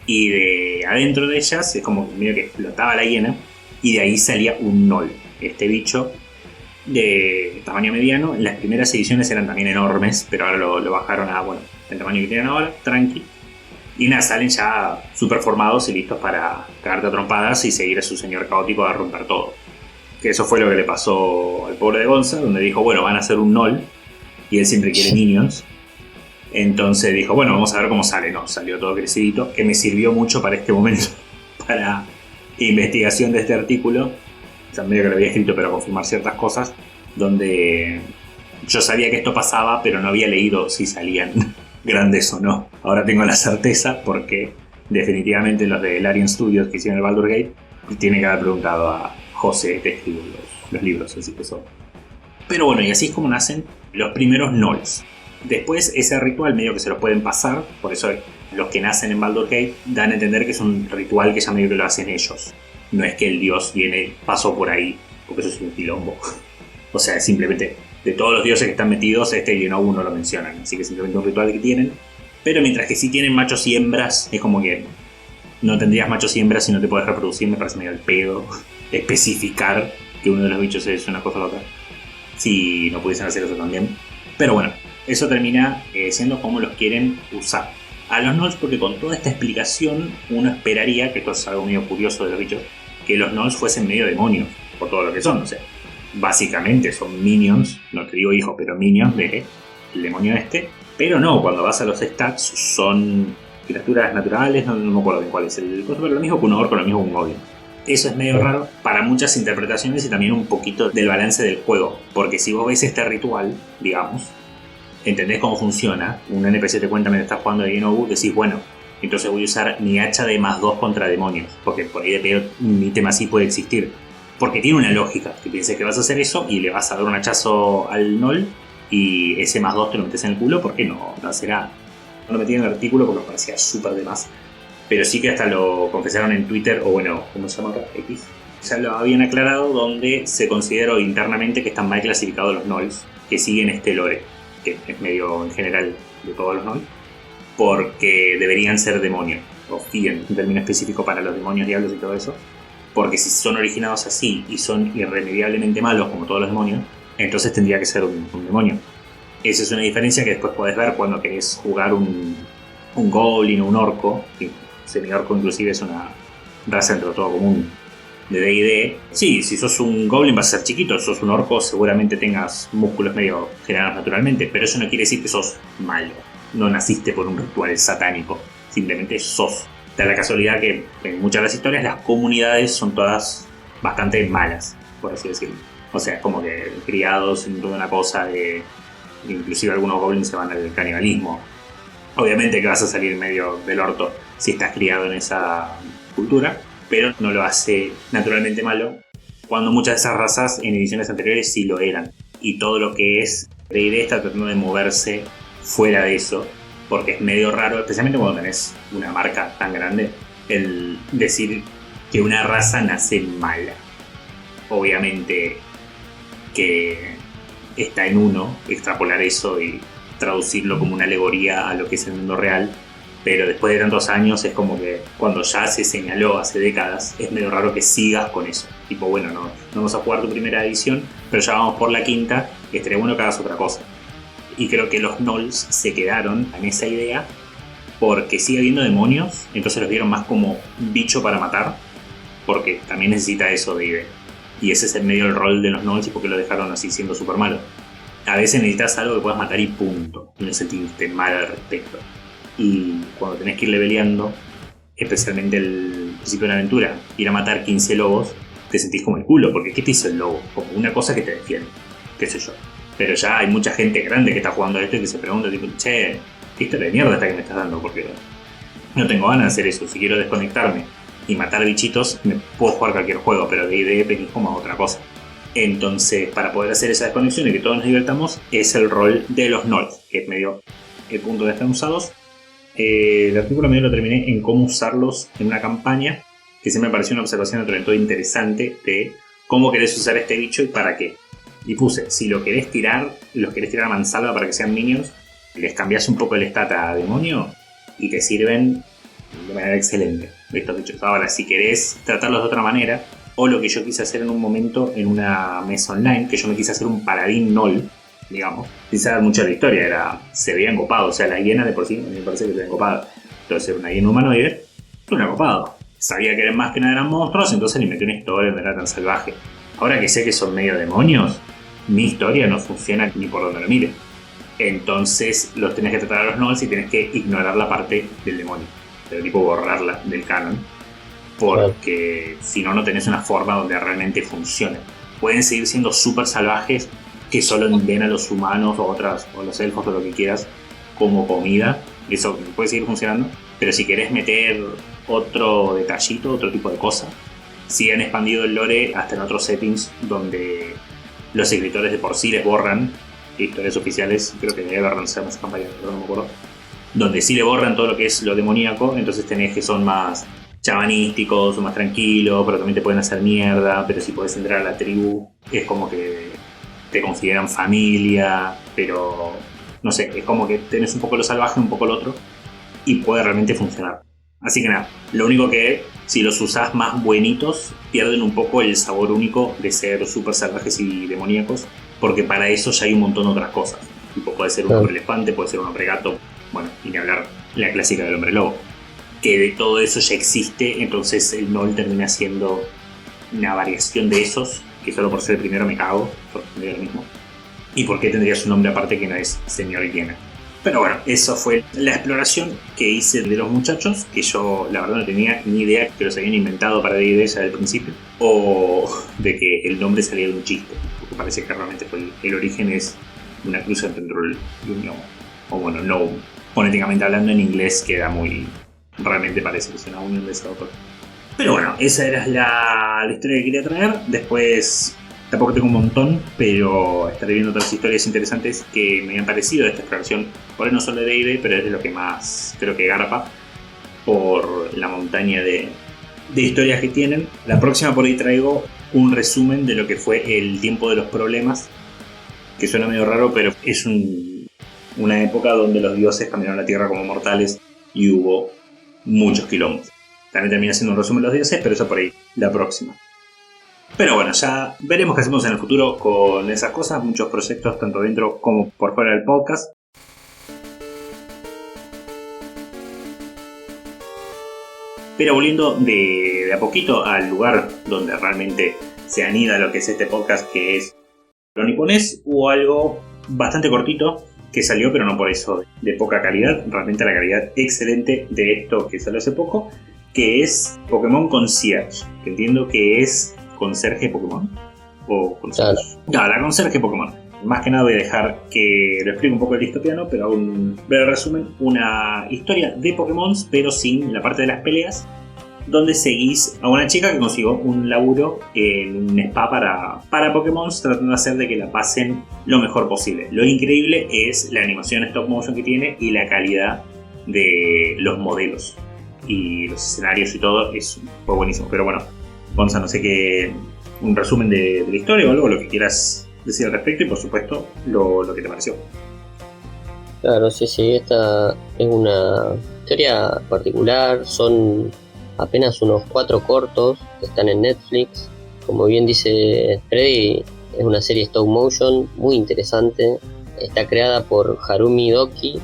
y de adentro de ellas es como medio que explotaba la hiena, y de ahí salía un Gnoll. Este bicho de tamaño mediano, en las primeras ediciones eran también enormes, pero ahora lo bajaron a, bueno, el tamaño que tienen ahora, tranqui. Y nada, salen ya súper formados y listos para cagarte a trompadas y seguir a su señor caótico a romper todo. Que eso fue lo que le pasó al pobre de Gonza, donde dijo, bueno, van a hacer un Null, y él siempre quiere minions. Entonces dijo, bueno, vamos a ver cómo sale. No, salió todo crecidito, que me sirvió mucho para este momento, para investigación de este artículo. O sea, medio que lo había escrito, pero confirmar ciertas cosas, donde yo sabía que esto pasaba, pero no había leído si salían grandes o no. Ahora tengo la certeza, porque definitivamente los de Larian Studios que hicieron el Baldur's Gate tienen que haber preguntado a José que escribió los libros, así que eso. Pero bueno, y así es como nacen los primeros Gnolls. Después ese ritual medio que se lo pueden pasar, por eso los que nacen en Baldur's Gate dan a entender que es un ritual que ya medio que lo hacen ellos. No es que el dios pasó por ahí, porque eso es un quilombo. O sea, simplemente de todos los dioses que están metidos, no lo mencionan, así que simplemente un ritual que tienen. Pero mientras que sí tienen machos y hembras, es como que no tendrías machos y hembras si no te puedes reproducir, me parece medio al pedo especificar que uno de los bichos es una cosa o la otra. Si no pudiesen hacer eso también. Pero bueno, eso termina siendo como los quieren usar. A los Gnolls, porque con toda esta explicación uno esperaría, que esto es algo medio curioso de los bichos, que los Gnolls fuesen medio demonios, por todo lo que son. O sea, básicamente son minions, no te digo hijos, pero minions del demonio este. Pero no, cuando vas a los stats son criaturas naturales, no me acuerdo bien cuál es el costo, pero lo mismo que un orco, lo mismo que un goblin. Eso es medio raro para muchas interpretaciones y también un poquito del balance del juego. Porque si vos ves este ritual, digamos, entendés cómo funciona, un NPC te cuenta mientras estás jugando de Inobu, decís, bueno, entonces voy a usar mi hacha de +2 contra demonios, porque por ahí de peor un ítem así puede existir. Porque tiene una lógica, que pienses que vas a hacer eso y le vas a dar un hachazo al Gnoll y ese +2 te lo metes en el culo porque no hace nada. No lo metí en el artículo porque me parecía súper de más. Pero sí que hasta lo confesaron en Twitter, o bueno, ¿cómo se llama? X. Ya lo habían aclarado, donde se consideró internamente que están mal clasificados los Gnolls, que siguen este lore, que es medio en general de todos los Gnolls, porque deberían ser demonios, o siguen un término específico para los demonios, diablos y todo eso, porque si son originados así y son irremediablemente malos como todos los demonios, entonces tendría que ser un demonio. Esa es una diferencia que después podés ver cuando querés jugar un goblin o un orco. Semi-orco inclusive es una raza entre todo común de D&D. Sí, si sos un goblin vas a ser chiquito, si sos un orco seguramente tengas músculos medio generados naturalmente, pero eso no quiere decir que sos malo. No naciste por un ritual satánico, simplemente sos. Da la casualidad que en muchas de las historias las comunidades son todas bastante malas, por así decirlo. O sea, es como que criados en toda una cosa de... Inclusive algunos goblins se van al canibalismo. Obviamente que vas a salir medio del orto si estás criado en esa cultura, pero no lo hace naturalmente malo, cuando muchas de esas razas en ediciones anteriores sí lo eran. Y todo lo que es D&D está tratando de moverse fuera de eso, porque es medio raro, especialmente cuando tenés una marca tan grande, el decir que una raza nace mala. Obviamente que está en uno extrapolar eso y traducirlo como una alegoría a lo que es el mundo real, pero después de tantos años es como que cuando ya se señaló hace décadas, es medio raro que sigas con eso. Tipo, bueno, no vamos a jugar tu primera edición, pero ya vamos por la quinta, estaría bueno que hagas otra cosa. Y creo que los Gnolls se quedaron en esa idea porque sigue habiendo demonios, entonces los vieron más como un bicho para matar, porque también necesita eso de idea. Y ese es el medio del rol de los Gnolls y porque lo dejaron así siendo súper malo. A veces necesitas algo que puedas matar y punto, y no sentirte mal al respecto. Y cuando tenés que ir leveleando, especialmente el principio de la aventura, ir a matar 15 lobos, te sentís como el culo, porque ¿qué te hizo el lobo? Como una cosa que te defiende, qué sé yo. Pero ya hay mucha gente grande que está jugando a esto y que se pregunta, tipo, che, ¿qué historia de mierda está que me estás dando? Porque no tengo ganas de hacer eso. Si quiero desconectarme y matar bichitos, me puedo jugar cualquier juego, pero de ID venís como a otra cosa. Entonces, para poder hacer esa desconexión y que todos nos divertamos, es el rol de los Gnolls, que es medio el punto de estar usados. El artículo medio lo terminé en cómo usarlos en una campaña, que siempre me pareció una observación dentro de todo interesante de cómo querés usar este bicho y para qué. Y puse, si lo querés tirar, los querés tirar a mansalva para que sean minions, les cambiás un poco el stat a demonio y te sirven de manera excelente estos bichos. Ahora, si querés tratarlos de otra manera, o lo que yo quise hacer en un momento en una mesa online, que yo me quise hacer un paladín Gnoll, digamos, sin saber mucho de la historia, se veían copados, o sea, la hiena de por sí, a mí me parece que se veían copados. Entonces era una hiena humanoide, era copado. Sabía que eran más que nada eran monstruos, entonces le metí una historia, no era tan salvaje. Ahora que sé que son medio demonios, mi historia no funciona ni por donde lo mire. Entonces los tenés que tratar a los Gnolls y tenés que ignorar la parte del demonio. Pero tipo borrarla del canon. Porque si no, no tenés una forma donde realmente funcione. Pueden seguir siendo súper salvajes, que solo ven a los humanos o los elfos o lo que quieras como comida. Eso puede seguir funcionando. Pero si querés meter otro detallito, otro tipo de cosa, sí han expandido el lore hasta en otros settings donde los escritores de por sí les borran historias oficiales. Creo que debe haber lanzado esa campaña, pero no me acuerdo. Donde sí le borran todo lo que es lo demoníaco. Entonces tenés que son más chamanísticos o más tranquilos, pero también te pueden hacer mierda. Pero si podés entrar a la tribu, es como que te consideran familia. Pero no sé, es como que tenés un poco lo salvaje, un poco lo otro, y puede realmente funcionar. Así que nada, lo único que si los usás más buenitos, pierden un poco el sabor único de ser súper salvajes y demoníacos, porque para eso ya hay un montón de otras cosas. Tipo, puede ser un hombre elefante, puede ser un hombre gato, bueno, y ni hablar la clásica del hombre lobo. Que de todo eso ya existe, entonces el Gnoll termina siendo una variación de esos, que solo por ser el primero me cago, porque tendría lo mismo. ¿Y por qué tendría su nombre aparte que no es Señor Hiena? Pero bueno, eso fue la exploración que hice de los muchachos, que yo la verdad no tenía ni idea que los habían inventado para D&D ya del principio, o de que el nombre salía de un chiste, porque parece que realmente fue el origen es una cruz entre un troll y un gnomo. O bueno, no, fonéticamente hablando en inglés queda muy... realmente parece que es una unión de esa autor. Pero bueno, esa era la historia que quería traer. Después tampoco tengo un montón, pero estaré viendo otras historias interesantes que me han parecido de esta exploración. Por ahí no solo de D&D, pero es de lo que más creo que garpa por la montaña de historias que tienen. La próxima por ahí traigo un resumen de lo que fue el tiempo de los problemas, que suena medio raro, pero es una época donde los dioses caminaron la tierra como mortales y hubo muchos quilombos. También termina siendo un resumen de los dioses, pero eso por ahí, la próxima. Pero bueno, ya veremos qué hacemos en el futuro con esas cosas, muchos proyectos tanto dentro como por fuera del podcast. Pero volviendo de a poquito al lugar donde realmente se anida lo que es este podcast, que es lo niponés, hubo algo bastante cortito que salió, pero no por eso de poca calidad, realmente la calidad excelente de esto que salió hace poco, que es Pokémon Concierge, que entiendo que es Conserje Pokémon o Concierge. No, la Conserje Pokémon. Más que nada voy a dejar que lo explique un poco el distopiano, pero hago un breve resumen. Una historia de Pokémon, pero sin la parte de las peleas, donde seguís a una chica que consiguió un laburo en un spa para Pokémon, tratando de hacer de que la pasen lo mejor posible. Lo increíble es la animación stop motion que tiene y la calidad de los modelos y los escenarios y todo, fue buenísimo. Pero bueno, Gonza, no sé qué, un resumen de la historia o algo, lo que quieras decir al respecto, y por supuesto lo que te pareció. Claro, sí, esta es una historia particular, son apenas unos 4 cortos que están en Netflix. Como bien dice Freddy, es una serie stop motion muy interesante. Está creada por Harumi Doki,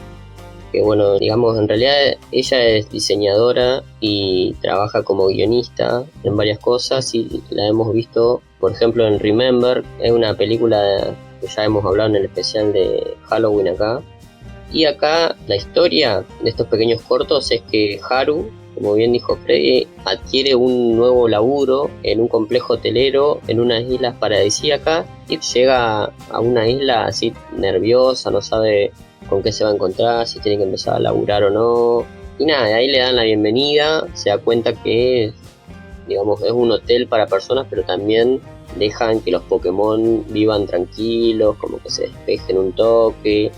que bueno, digamos, en realidad ella es diseñadora y trabaja como guionista en varias cosas, y la hemos visto, por ejemplo, en Remember. Es una película que ya hemos hablado en el especial de Halloween acá. Y acá la historia de estos pequeños cortos es que Haru, como bien dijo Freddy, adquiere un nuevo laburo en un complejo hotelero en unas islas paradisíacas, y llega a una isla así nerviosa, no sabe con qué se va a encontrar, si tiene que empezar a laburar o no. Y nada, de ahí le dan la bienvenida, se da cuenta que digamos, es un hotel para personas, pero también dejan que los Pokémon vivan tranquilos, como que se despejen un toque.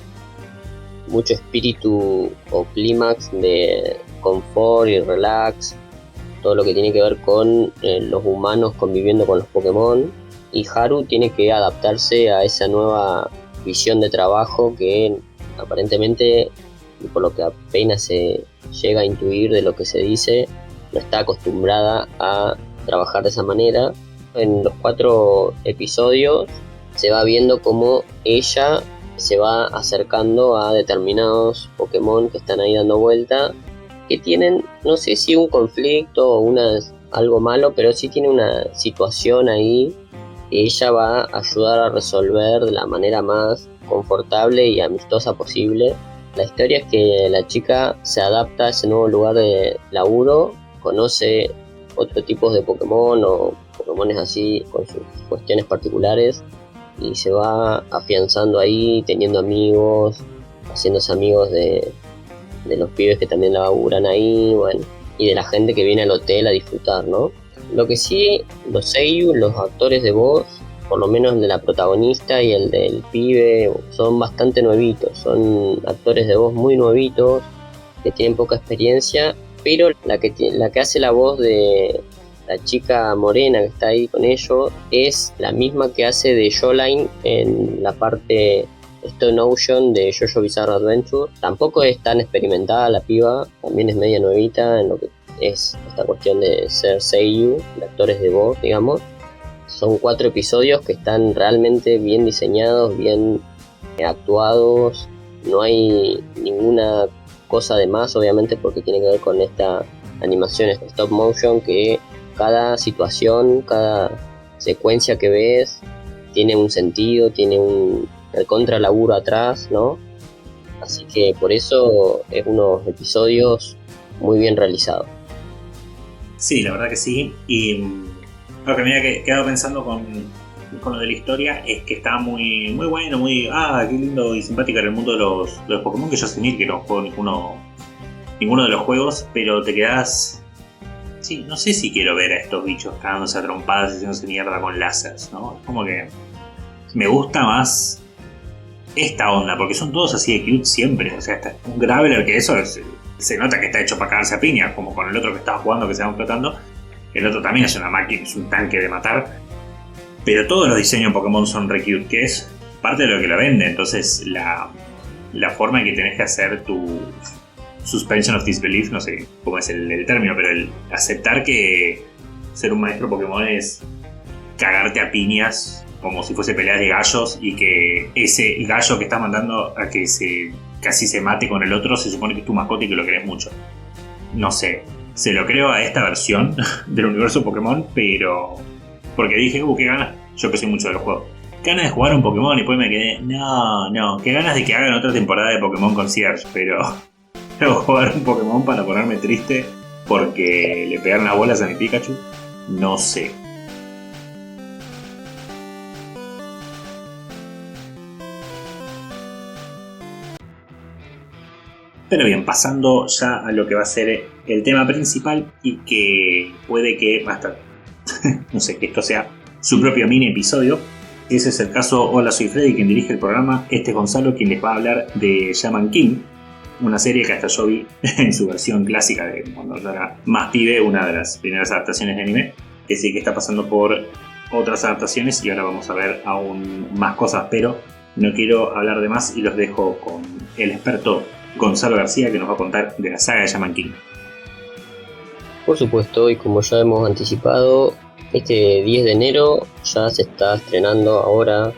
Mucho espíritu o clímax de confort y relax, todo lo que tiene que ver con los humanos conviviendo con los Pokémon, y Haru tiene que adaptarse a esa nueva visión de trabajo que aparentemente, por lo que apenas se llega a intuir de lo que se dice, no está acostumbrada a trabajar de esa manera. En los 4 episodios se va viendo cómo ella se va acercando a determinados Pokémon que están ahí dando vuelta, que tienen, no sé si un conflicto o algo malo, pero sí tiene una situación ahí ella va a ayudar a resolver de la manera más confortable y amistosa posible. La historia es que la chica se adapta a ese nuevo lugar de laburo, conoce otros tipos de Pokémon o Pokémones así con sus cuestiones particulares y se va afianzando ahí, teniendo amigos, haciéndose amigos de los pibes que también la laburan ahí, bueno, y de la gente que viene al hotel a disfrutar, ¿no? Lo que sí, los seiyuu, los actores de voz, por lo menos el de la protagonista y el del pibe, son bastante nuevitos, son actores de voz muy nuevitos, que tienen poca experiencia, pero la que hace la voz de la chica morena que está ahí con ellos es la misma que hace de Shoreline en la parte Stone Ocean de JoJo Bizarre Adventure. Tampoco es tan experimentada la piba, también es media nuevita en lo que es esta cuestión de ser seiyuu, de actores de voz, digamos. Son 4 episodios que están realmente bien diseñados, bien actuados, no hay ninguna cosa de más, obviamente, porque tiene que ver con esta animación, este stop motion, que cada situación, cada secuencia que ves tiene un sentido, tiene un recontra laburo atrás, ¿no? Así que por eso es unos episodios muy bien realizados. Sí, la verdad que sí. Y lo que me había quedado pensando con lo de la historia es que está muy, muy bueno, muy qué lindo y simpático en el mundo de los Pokémon, que yo sé que no juego ninguno de los juegos, pero te quedás... Sí, no sé si quiero ver a estos bichos cagándose a trompadas y haciéndose mierda con láseres, ¿no? Es como que me gusta más esta onda, porque son todos así de cute siempre. O sea, está un Graveler que eso se nota que está hecho para cagarse a piña, como con el otro que estaba jugando que se va flotando. El otro también es una máquina, es un tanque de matar. Pero todos los diseños de Pokémon son re cute, que es parte de lo que lo vende. Entonces la forma en que tenés que hacer tu suspension of disbelief, no sé cómo es el término, pero el aceptar que ser un maestro Pokémon es cagarte a piñas como si fuese peleas de gallos, y que ese gallo que está mandando a que casi se mate con el otro se supone que es tu mascota y que lo querés mucho. No sé, se lo creo a esta versión del universo Pokémon, pero porque dije, qué ganas, yo que soy mucho de los juegos, ganas de jugar un Pokémon, y después me quedé, no, qué ganas de que hagan otra temporada de Pokémon Concierge, pero jugar un Pokémon para ponerme triste porque le pegaron las bolas a mi Pikachu, no sé. Pero bien, pasando ya a lo que va a ser el tema principal, y que puede que hasta no sé, que esto sea su propio mini episodio. Ese es el caso. Hola, soy Freddy, quien dirige el programa. Este es Gonzalo, quien les va a hablar de Shaman King, una serie que hasta yo vi en su versión clásica de cuando yo era más pibe, una de las primeras adaptaciones de anime, que sí que está pasando por otras adaptaciones y ahora vamos a ver aún más cosas, pero no quiero hablar de más y los dejo con el experto Gonzalo García, que nos va a contar de la saga de Shaman King. Por supuesto, y como ya hemos anticipado, este 10 de enero ya se está estrenando ahora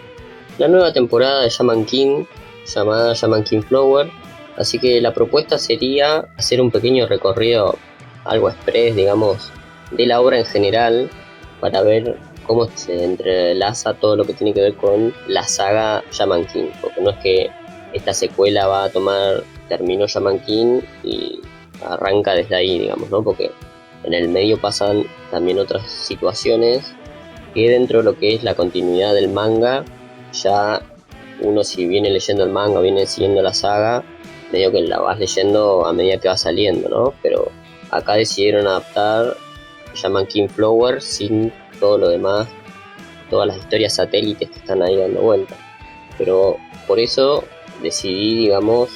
la nueva temporada de Shaman King, llamada Shaman King Flower. Así que la propuesta sería hacer un pequeño recorrido, algo express, digamos, de la obra en general, para ver cómo se entrelaza todo lo que tiene que ver con la saga Shaman King. Porque no es que esta secuela va a terminó Shaman King y arranca desde ahí, digamos, ¿no? Porque en el medio pasan también otras situaciones que dentro de lo que es la continuidad del manga, ya uno, si viene leyendo el manga, viene siguiendo la saga, medio que la vas leyendo a medida que va saliendo, ¿no? Pero acá decidieron adaptar Shaman King Flower sin todo lo demás, todas las historias satélites que están ahí dando vuelta. Pero por eso decidí, digamos,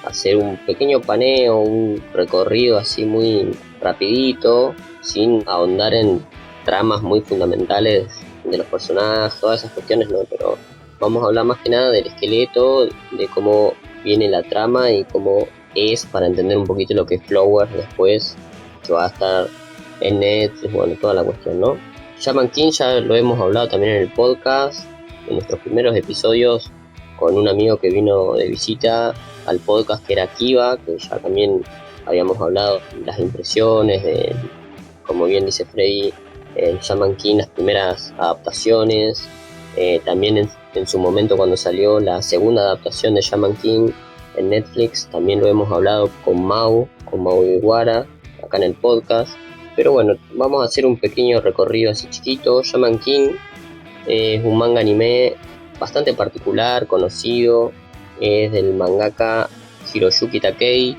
hacer un pequeño paneo, un recorrido así muy rapidito, sin ahondar en tramas muy fundamentales de los personajes, todas esas cuestiones, ¿no? Pero vamos a hablar más que nada del esqueleto, de cómo viene la trama y cómo es, para entender un poquito lo que es Flower después, que va a estar en Netflix, bueno, toda la cuestión, ¿no? Shaman King ya lo hemos hablado también en el podcast, en nuestros primeros episodios, con un amigo que vino de visita al podcast, que era Kiva, que ya también habíamos hablado de las impresiones, de, como bien dice Freddy, el Shaman King, las primeras adaptaciones, también en su momento cuando salió la segunda adaptación de Shaman King en Netflix, también lo hemos hablado con Mau Iwara, acá en el podcast. Pero bueno, vamos a hacer un pequeño recorrido así chiquito. Shaman King es un manga anime bastante particular, conocido, es del mangaka Hiroyuki Takei,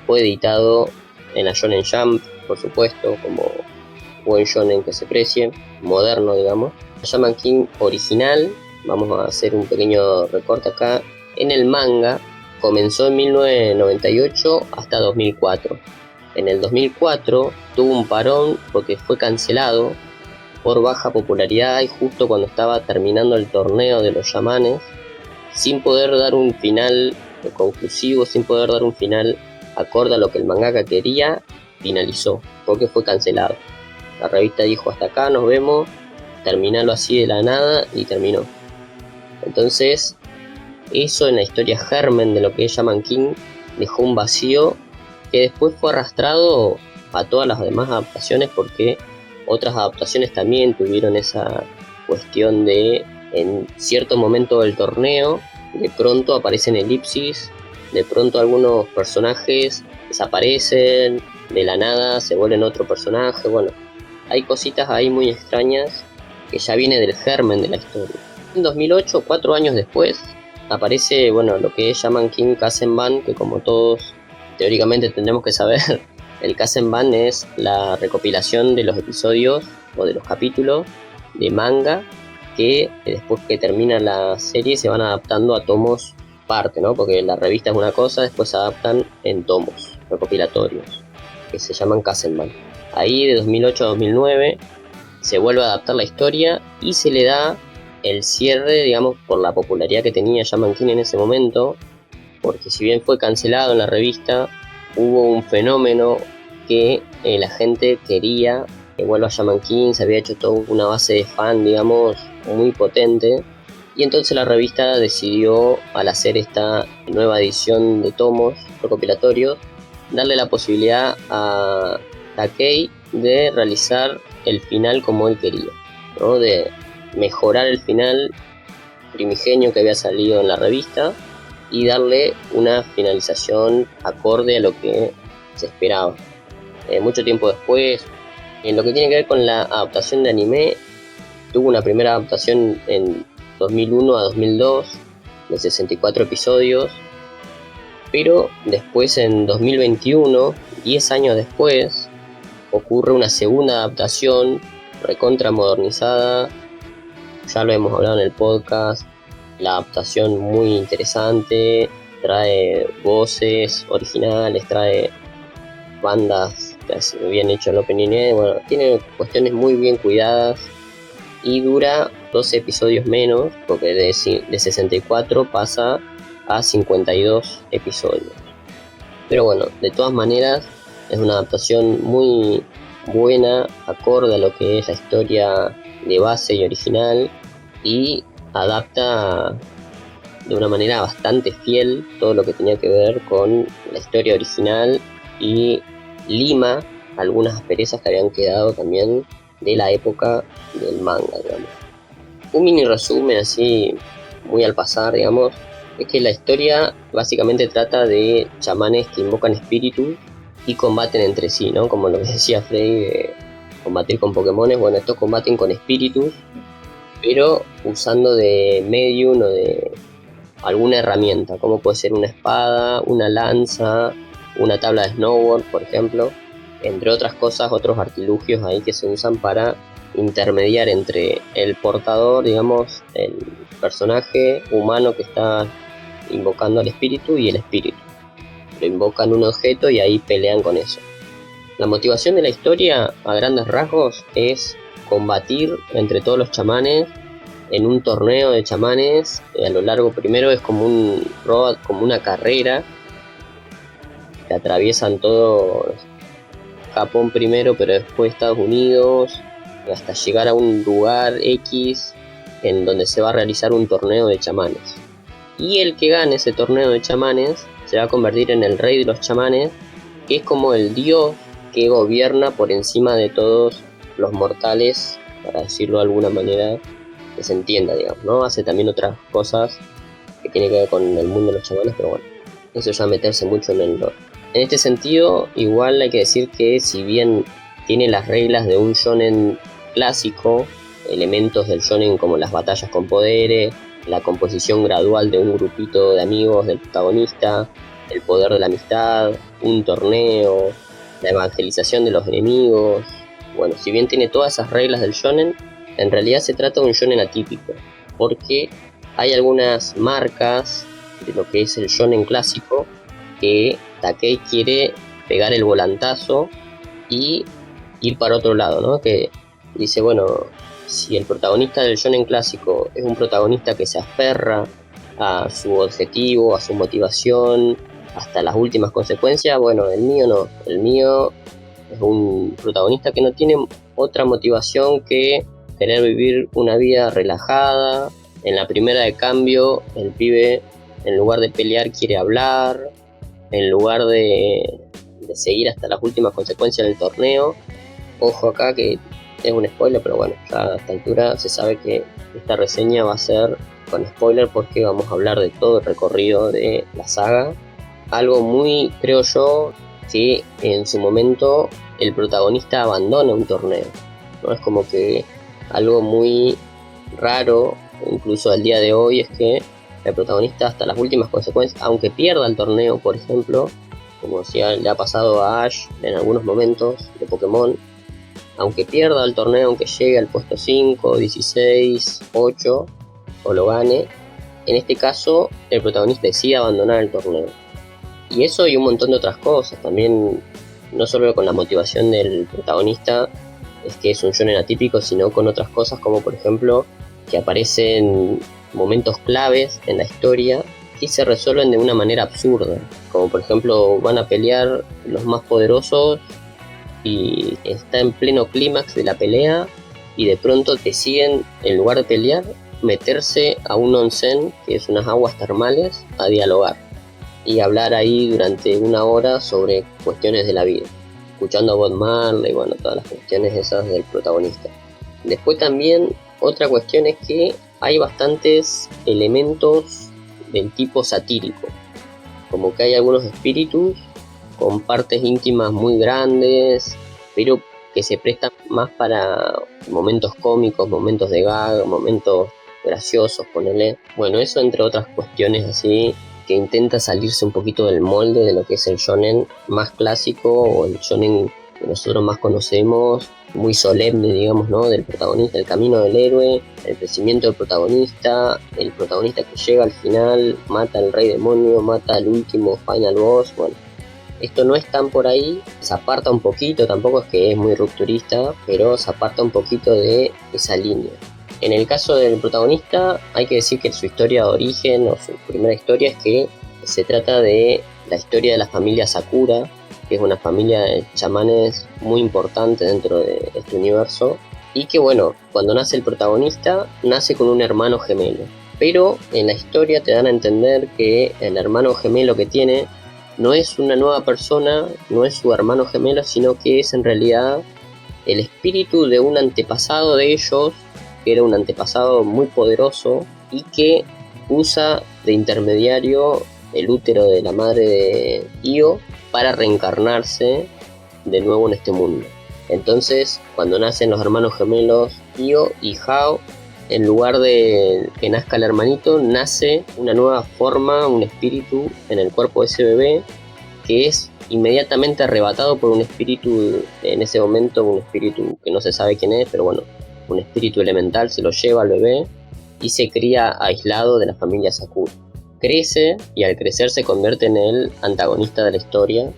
fue editado en la Shonen Jump, por supuesto, como buen shonen que se precie, moderno digamos. Shaman King original, vamos a hacer un pequeño recorte acá, en el manga comenzó en 1998 hasta 2004. En el 2004 tuvo un parón porque fue cancelado por baja popularidad y justo cuando estaba terminando el torneo de los chamanes, sin poder dar un final conclusivo, sin poder dar un final acorde a lo que el mangaka quería, finalizó, porque fue cancelado. La revista dijo: hasta acá, nos vemos, terminalo así de la nada, y terminó. Entonces, eso en la historia germen de lo que es Shaman King dejó un vacío que después fue arrastrado a todas las demás adaptaciones, porque otras adaptaciones también tuvieron esa cuestión de, en cierto momento del torneo, de pronto aparecen elipsis, de pronto algunos personajes desaparecen, de la nada se vuelven otro personaje. Bueno, hay cositas ahí muy extrañas que ya viene del germen de la historia. En 2008, 4 años después, aparece, bueno, lo que es Shaman King Kazenban, que como todos teóricamente tendremos que saber, el Kazenban es la recopilación de los episodios o de los capítulos de manga que después que termina la serie se van adaptando a tomos parte, ¿no? Porque la revista es una cosa, después se adaptan en tomos recopilatorios que se llaman Kazenban. Ahí de 2008 a 2009 se vuelve a adaptar la historia y se le da el cierre, digamos, por la popularidad que tenía Shaman King en ese momento, porque si bien fue cancelado en la revista, hubo un fenómeno que la gente quería que vuelva a Shaman King, se había hecho toda una base de fan, digamos, muy potente, y entonces la revista decidió, al hacer esta nueva edición de tomos recopilatorios, darle la posibilidad a Takei de realizar el final como él quería, ¿no? De mejorar el final primigenio que había salido en la revista y darle una finalización acorde a lo que se esperaba. Mucho tiempo después, en lo que tiene que ver con la adaptación de anime, tuvo una primera adaptación en 2001 a 2002 de 64 episodios, pero después en 2021, 10 años después, ocurre una segunda adaptación recontra modernizada. Ya lo hemos hablado en el podcast, la adaptación muy interesante, trae voces originales, trae bandas bien hecho el opening, bueno, tiene cuestiones muy bien cuidadas y dura 12 episodios menos, porque de 64 pasa a 52 episodios. Pero bueno, de todas maneras es una adaptación muy buena, acorde a lo que es la historia de base y original, y adapta de una manera bastante fiel todo lo que tenía que ver con la historia original y lima algunas asperezas que habían quedado también de la época del manga, digamos. Un mini resumen así muy al pasar, digamos, es que la historia básicamente trata de chamanes que invocan espíritus y combaten entre sí, ¿no? Como lo que decía Freddy de combatir con Pokémones. Bueno, estos combaten con espíritus, pero usando de medium o de alguna herramienta, como puede ser una espada, una lanza, una tabla de snowboard, por ejemplo, entre otras cosas, otros artilugios ahí que se usan para intermediar entre el portador, digamos, el personaje humano que está invocando al espíritu y el espíritu. Lo invocan un objeto y ahí pelean con eso. La motivación de la historia, a grandes rasgos, es combatir entre todos los chamanes en un torneo de chamanes. A lo largo, primero es como un road, como una carrera que atraviesan todo Japón primero, pero después Estados Unidos, hasta llegar a un lugar X en donde se va a realizar un torneo de chamanes. Y el que gane ese torneo de chamanes se va a convertir en el rey de los chamanes, que es como el dios que gobierna por encima de todos los mortales, para decirlo de alguna manera que se entienda, digamos, ¿no? Hace también otras cosas que tienen que ver con el mundo de los chamanes, pero bueno, eso ya meterse mucho en el lore. En este sentido, igual hay que decir que si bien tiene las reglas de un shonen clásico, elementos del shonen como las batallas con poderes, la composición gradual de un grupito de amigos del protagonista, el poder de la amistad, un torneo, la evangelización de los enemigos. Bueno, si bien tiene todas esas reglas del shonen, en realidad se trata de un shonen atípico, porque hay algunas marcas de lo que es el shonen clásico que Takei quiere pegar el volantazo y ir para otro lado, ¿no? Que dice, bueno, si el protagonista del shonen clásico es un protagonista que se aferra a su objetivo, a su motivación, hasta las últimas consecuencias, bueno, el mío no. El mío es un protagonista que no tiene otra motivación que querer vivir una vida relajada. En la primera de cambio, el pibe, en lugar de pelear, quiere hablar. En lugar de seguir hasta las últimas consecuencias del torneo. Ojo acá que es un spoiler, pero bueno, ya a esta altura se sabe que esta reseña va a ser con spoiler porque vamos a hablar de todo el recorrido de la saga. Algo muy, creo yo, que en su momento el protagonista abandona un torneo, ¿no? Es como que algo muy raro, incluso al día de hoy, es que el protagonista hasta las últimas consecuencias, aunque pierda el torneo, por ejemplo, como si le ha pasado a Ash en algunos momentos de Pokémon, aunque pierda el torneo, aunque llegue al puesto 5, 16, 8 o lo gane, en este caso el protagonista decide abandonar el torneo. Y eso y un montón de otras cosas, también no solo con la motivación del protagonista, es que es un shonen atípico, sino con otras cosas como por ejemplo que aparecen momentos claves en la historia que se resuelven de una manera absurda, como por ejemplo van a pelear los más poderosos y está en pleno clímax de la pelea y de pronto deciden, en lugar de pelear, meterse a un onsen, que es unas aguas termales, a dialogar y hablar ahí durante una hora sobre cuestiones de la vida, escuchando a Bob Marley, bueno, todas las cuestiones esas del protagonista. Después también otra cuestión es que hay bastantes elementos del tipo satírico, como que hay algunos espíritus con partes íntimas muy grandes, pero que se prestan más para momentos cómicos, momentos de gag, momentos graciosos, ponele. Bueno, eso entre otras cuestiones así, que intenta salirse un poquito del molde de lo que es el shonen más clásico o el shonen que nosotros más conocemos, muy solemne, digamos, ¿no? Del protagonista, el camino del héroe, el crecimiento del protagonista, el protagonista que llega al final, mata al rey demonio, mata al último final boss. Bueno, esto no es tan por ahí, se aparta un poquito, tampoco es que es muy rupturista, pero se aparta un poquito de esa línea. En el caso del protagonista, hay que decir que su historia de origen o su primera historia es que se trata de la historia de la familia Sakura, que es una familia de chamanes muy importante dentro de este universo, y que bueno, cuando nace el protagonista, nace con un hermano gemelo, pero en la historia te dan a entender que el hermano gemelo que tiene no es una nueva persona, no es su hermano gemelo, sino que es en realidad el espíritu de un antepasado de ellos, que era un antepasado muy poderoso y que usa de intermediario el útero de la madre de Io para reencarnarse de nuevo en este mundo. Entonces, cuando nacen los hermanos gemelos Io y Hao, en lugar de que nazca el hermanito, nace una nueva forma, un espíritu en el cuerpo de ese bebé, que es inmediatamente arrebatado por un espíritu, en ese momento un espíritu que no se sabe quién es, pero bueno, un espíritu elemental se lo lleva al bebé y se cría aislado de la familia Sakura. Crece y al crecer se convierte en el antagonista de la historia.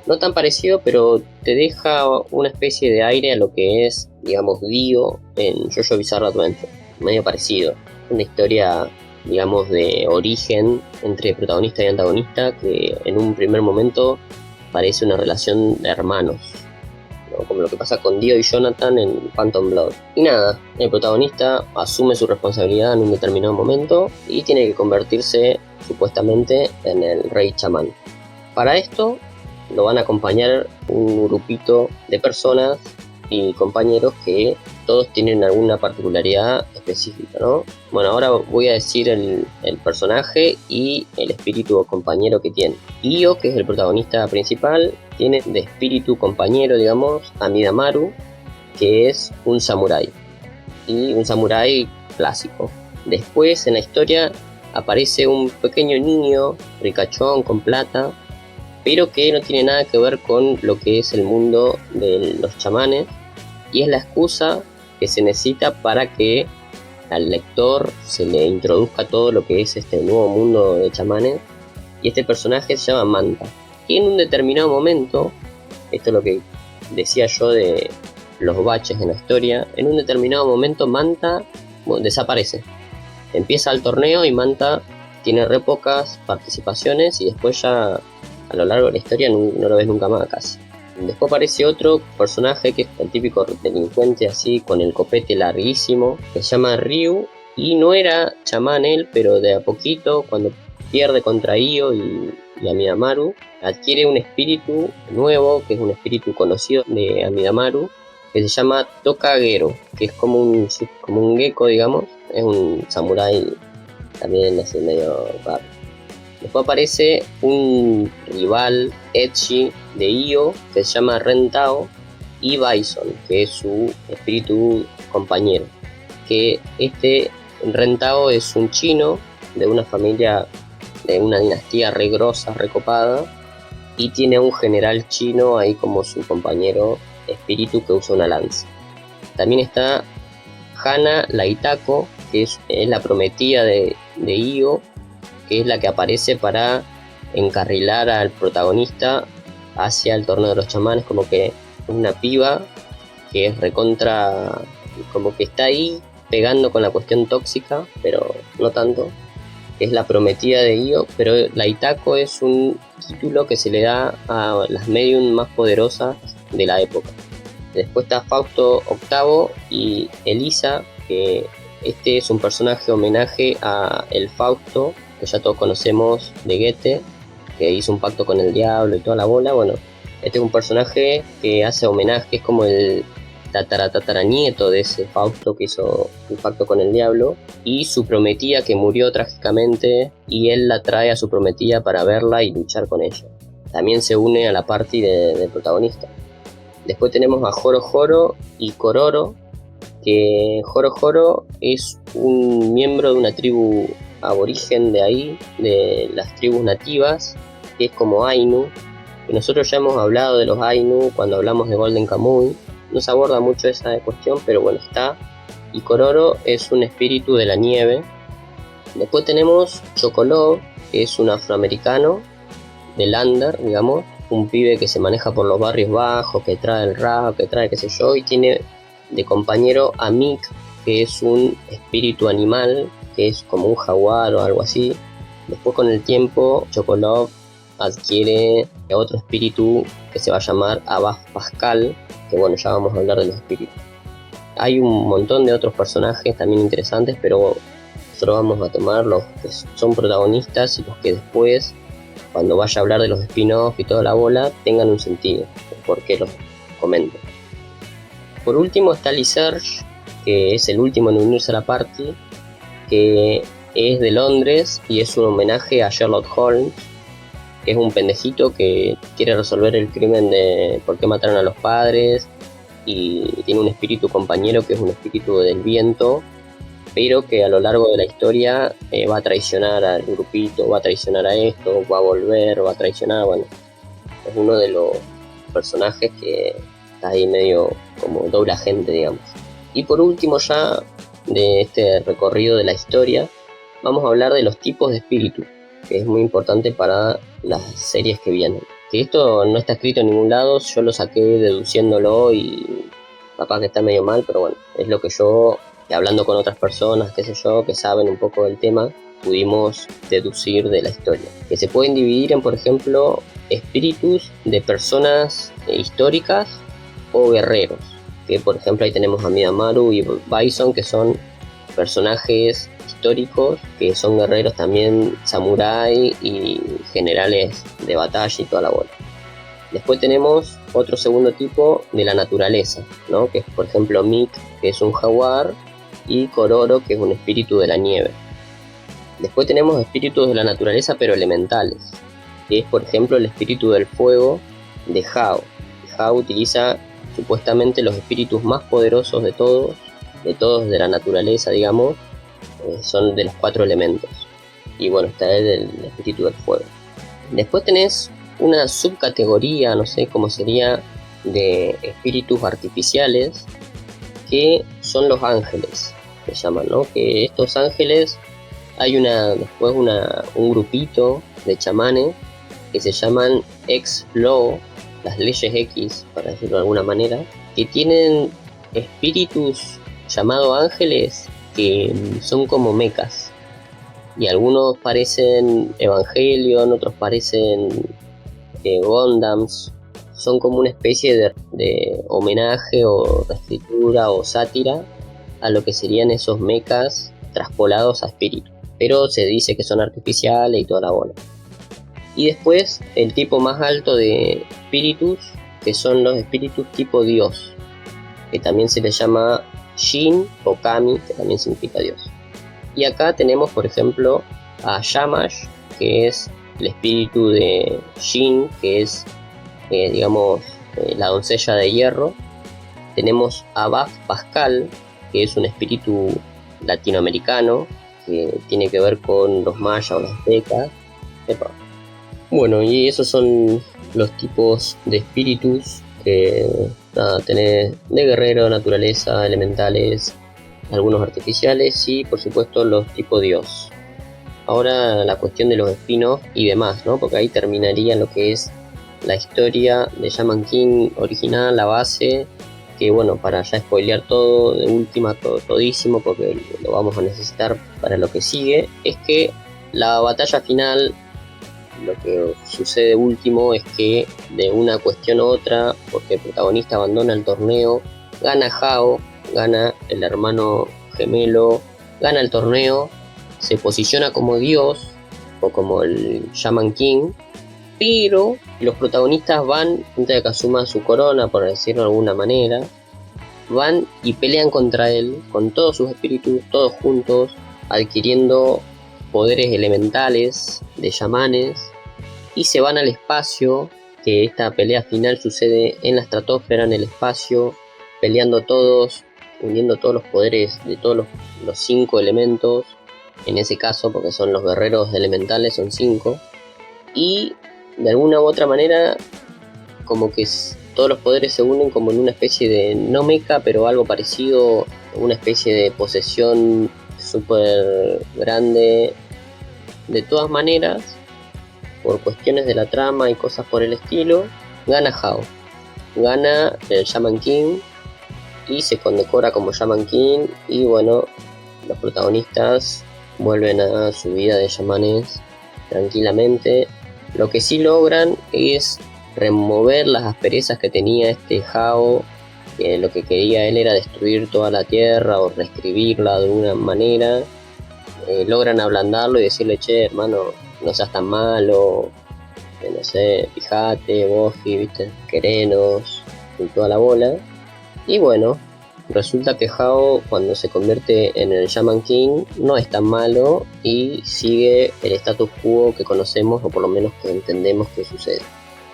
No tan parecido, pero te deja una especie de aire a lo que es, digamos, Dio en JoJo Bizarre Adventure. Medio parecido. Una historia, digamos, de origen entre protagonista y antagonista que en un primer momento parece una relación de hermanos, ¿no? Como lo que pasa con Dio y Jonathan en Phantom Blood. Y nada, el protagonista asume su responsabilidad en un determinado momento y tiene que convertirse supuestamente en el rey chamán. Para esto lo van a acompañar un grupito de personas y compañeros que todos tienen alguna particularidad específica, ¿no? Bueno, ahora voy a decir el personaje y el espíritu o compañero que tiene. Io, que es el protagonista principal, tiene de espíritu compañero, digamos, a Midamaru, que es un samurái, y un samurái clásico. Después en la historia aparece un pequeño niño ricachón con plata, pero que no tiene nada que ver con lo que es el mundo de los chamanes, y es la excusa que se necesita para que al lector se le introduzca todo lo que es este nuevo mundo de chamanes. Y este personaje se llama Manta, y en un determinado momento, esto es lo que decía yo de los baches en la historia, en un determinado momento Manta desaparece. Empieza el torneo y Manta tiene re pocas participaciones y después ya a lo largo de la historia no lo ves nunca más casi. Después aparece otro personaje que es el típico delincuente así con el copete larguísimo, que se llama Ryu, y no era chamán él, pero de a poquito cuando pierde contra Io y Amidamaru, adquiere un espíritu nuevo, que es un espíritu conocido de Amidamaru, que se llama Tokagero, que es como un gecko, digamos, es un samurái también así medio raro. Después aparece un rival ecchi de Io que se llama Rentao, y Bison, que es su espíritu compañero. Que este Rentao es un chino de una familia, de una dinastía re grosa, recopada, y tiene a un general chino ahí como su compañero espíritu que usa una lanza. También está Hana la Itako, que es la prometida de Io, que es la que aparece para encarrilar al protagonista hacia el torneo de los chamanes, como que es una piba que es recontra, como que está ahí pegando con la cuestión tóxica, pero no tanto, que es la prometida de Io, pero la Itako es un título que se le da a las medium más poderosas de la época. Después está Fausto VIII y Elisa, que este es un personaje homenaje a el Fausto, que ya todos conocemos de Goethe, que hizo un pacto con el diablo y toda la bola. Bueno, este es un personaje que hace homenaje, es como el tataranieto de ese Fausto que hizo un pacto con el diablo, y su prometida que murió trágicamente, y él la trae a su prometida para verla y luchar con ella. También se une a la party del protagonista. Después tenemos a Joro Joro y Kororo, que Joro Joro es un miembro de una tribu aborigen de ahí, de las tribus nativas, que es como Ainu, que nosotros ya hemos hablado de los Ainu cuando hablamos de Golden Kamuy. No se aborda mucho esa cuestión, pero bueno, está. Y Kororo es un espíritu de la nieve. Después tenemos Chocolove, que es un afroamericano de Lander, digamos, un pibe que se maneja por los barrios bajos, que trae el rap, que trae qué sé yo, y tiene de compañero a Mick, que es un espíritu animal, que es como un jaguar o algo así. Después con el tiempo Chocolove adquiere otro espíritu que se va a llamar Abad Pascal, que bueno, ya vamos a hablar de los espíritus. Hay un montón de otros personajes también interesantes, pero nosotros vamos a tomar los que son protagonistas y los que después, cuando vaya a hablar de los spin-off y toda la bola, tengan un sentido, por qué los comento. Por último está Lyserge, que es el último en unirse a la party, que es de Londres y es un homenaje a Sherlock Holmes, que es un pendejito que quiere resolver el crimen de por qué mataron a los padres, y tiene un espíritu compañero que es un espíritu del viento, pero que a lo largo de la historia va a traicionar al grupito, va a traicionar a esto, va a volver, va a traicionar, bueno, es uno de los personajes que está ahí medio como doble agente, digamos. Y por último ya de este recorrido de la historia, vamos a hablar de los tipos de espíritu, que es muy importante para las series que vienen. Que esto no está escrito en ningún lado, yo lo saqué deduciéndolo y capaz que está medio mal, pero bueno, es lo que yo, hablando con otras personas, qué sé yo, que saben un poco del tema, pudimos deducir de la historia. Que se pueden dividir en, por ejemplo, espíritus de personas históricas o guerreros. Que por ejemplo ahí tenemos a Midamaru y Bison, que son personajes históricos, que son guerreros también, samurái y generales de batalla y toda la bola. Después tenemos otro segundo tipo de la naturaleza, ¿no? Que es, por ejemplo, Mick, que es un jaguar, y Kororo, que es un espíritu de la nieve. Después tenemos espíritus de la naturaleza, pero elementales, que es, por ejemplo, el espíritu del fuego de Hao. Hao utiliza supuestamente los espíritus más poderosos de todos de la naturaleza, digamos, son de los 4 elementos. Y bueno, está el espíritu del fuego. Después tenés una subcategoría, no sé cómo sería, de espíritus artificiales, que son los ángeles, se llaman, ¿no? Que estos ángeles, hay después un grupito de chamanes que se llaman X-Law, las leyes X, para decirlo de alguna manera, que tienen espíritus llamados ángeles que son como mechas. Y algunos parecen Evangelion, otros parecen Gundams. Son como una especie de homenaje o reescritura o sátira a lo que serían esos mechas traspolados a espíritus. Pero se dice que son artificiales y toda la bola. Y después el tipo más alto de espíritus, que son los espíritus tipo Dios, que también se les llama Shin o Kami, que también significa Dios. Y acá tenemos, por ejemplo, a Shamash, que es el espíritu de Shin, que es, la doncella de hierro. Tenemos a Baf Pascal, que es un espíritu latinoamericano, que tiene que ver con los mayas o los aztecas. Bueno, y esos son los tipos de espíritus que tenés de guerrero, naturaleza, elementales, algunos artificiales y por supuesto los tipo Dios. Ahora la cuestión de los spin-off y demás, ¿no? Porque ahí terminaría lo que es la historia de Shaman King original, la base, que bueno, para ya spoilear todo, de última, todísimo, porque lo vamos a necesitar para lo que sigue, es que la batalla final, lo que sucede último es que de una cuestión a otra, porque el protagonista abandona el torneo, gana Hao, gana el hermano gemelo, gana el torneo, se posiciona como Dios o como el Shaman King, pero los protagonistas van, antes de que asuma su corona, por decirlo de alguna manera, van y pelean contra él con todos sus espíritus, todos juntos, adquiriendo poderes elementales de chamanes, y se van al espacio, que esta pelea final sucede en la estratosfera, en el espacio, peleando todos, uniendo todos los poderes de todos los 5 elementos, en ese caso, porque son los guerreros elementales, son 5, y de alguna u otra manera, como que todos los poderes se unen como en una especie de, no mecha, pero algo parecido, una especie de posesión súper grande. De todas maneras, por cuestiones de la trama y cosas por el estilo, gana Hao, gana el Shaman King y se condecora como Shaman King, y bueno, los protagonistas vuelven a su vida de chamanes tranquilamente. Lo que sí logran es remover las asperezas que tenía este Hao, que lo que quería él era destruir toda la tierra o reescribirla de alguna manera. Logran ablandarlo y decirle, che, hermano, no seas tan malo, no sé, fíjate, Boji, viste, querenos, y toda la bola. Y bueno, resulta que Hao, cuando se convierte en el Shaman King, no es tan malo y sigue el status quo que conocemos, o por lo menos que entendemos que sucede.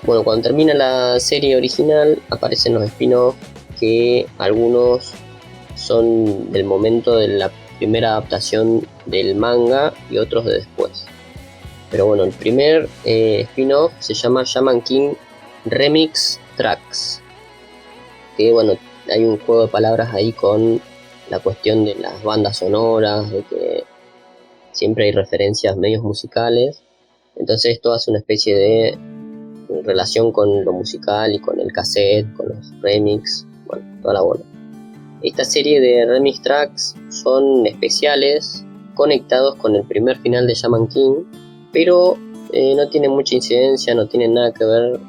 Bueno, cuando termina la serie original, aparecen los spin-offs, que algunos son del momento de la primera adaptación del manga y otros de después. Pero bueno, el primer spin-off se llama Shaman King Remix Tracks, que bueno, hay un juego de palabras ahí con la cuestión de las bandas sonoras, de que siempre hay referencias medios musicales. Entonces esto hace una especie de relación con lo musical y con el cassette, con los remix, bueno, toda la bola. Esta serie de remix tracks son especiales, conectados con el primer final de Shaman King, pero no tienen mucha incidencia, no tienen nada que ver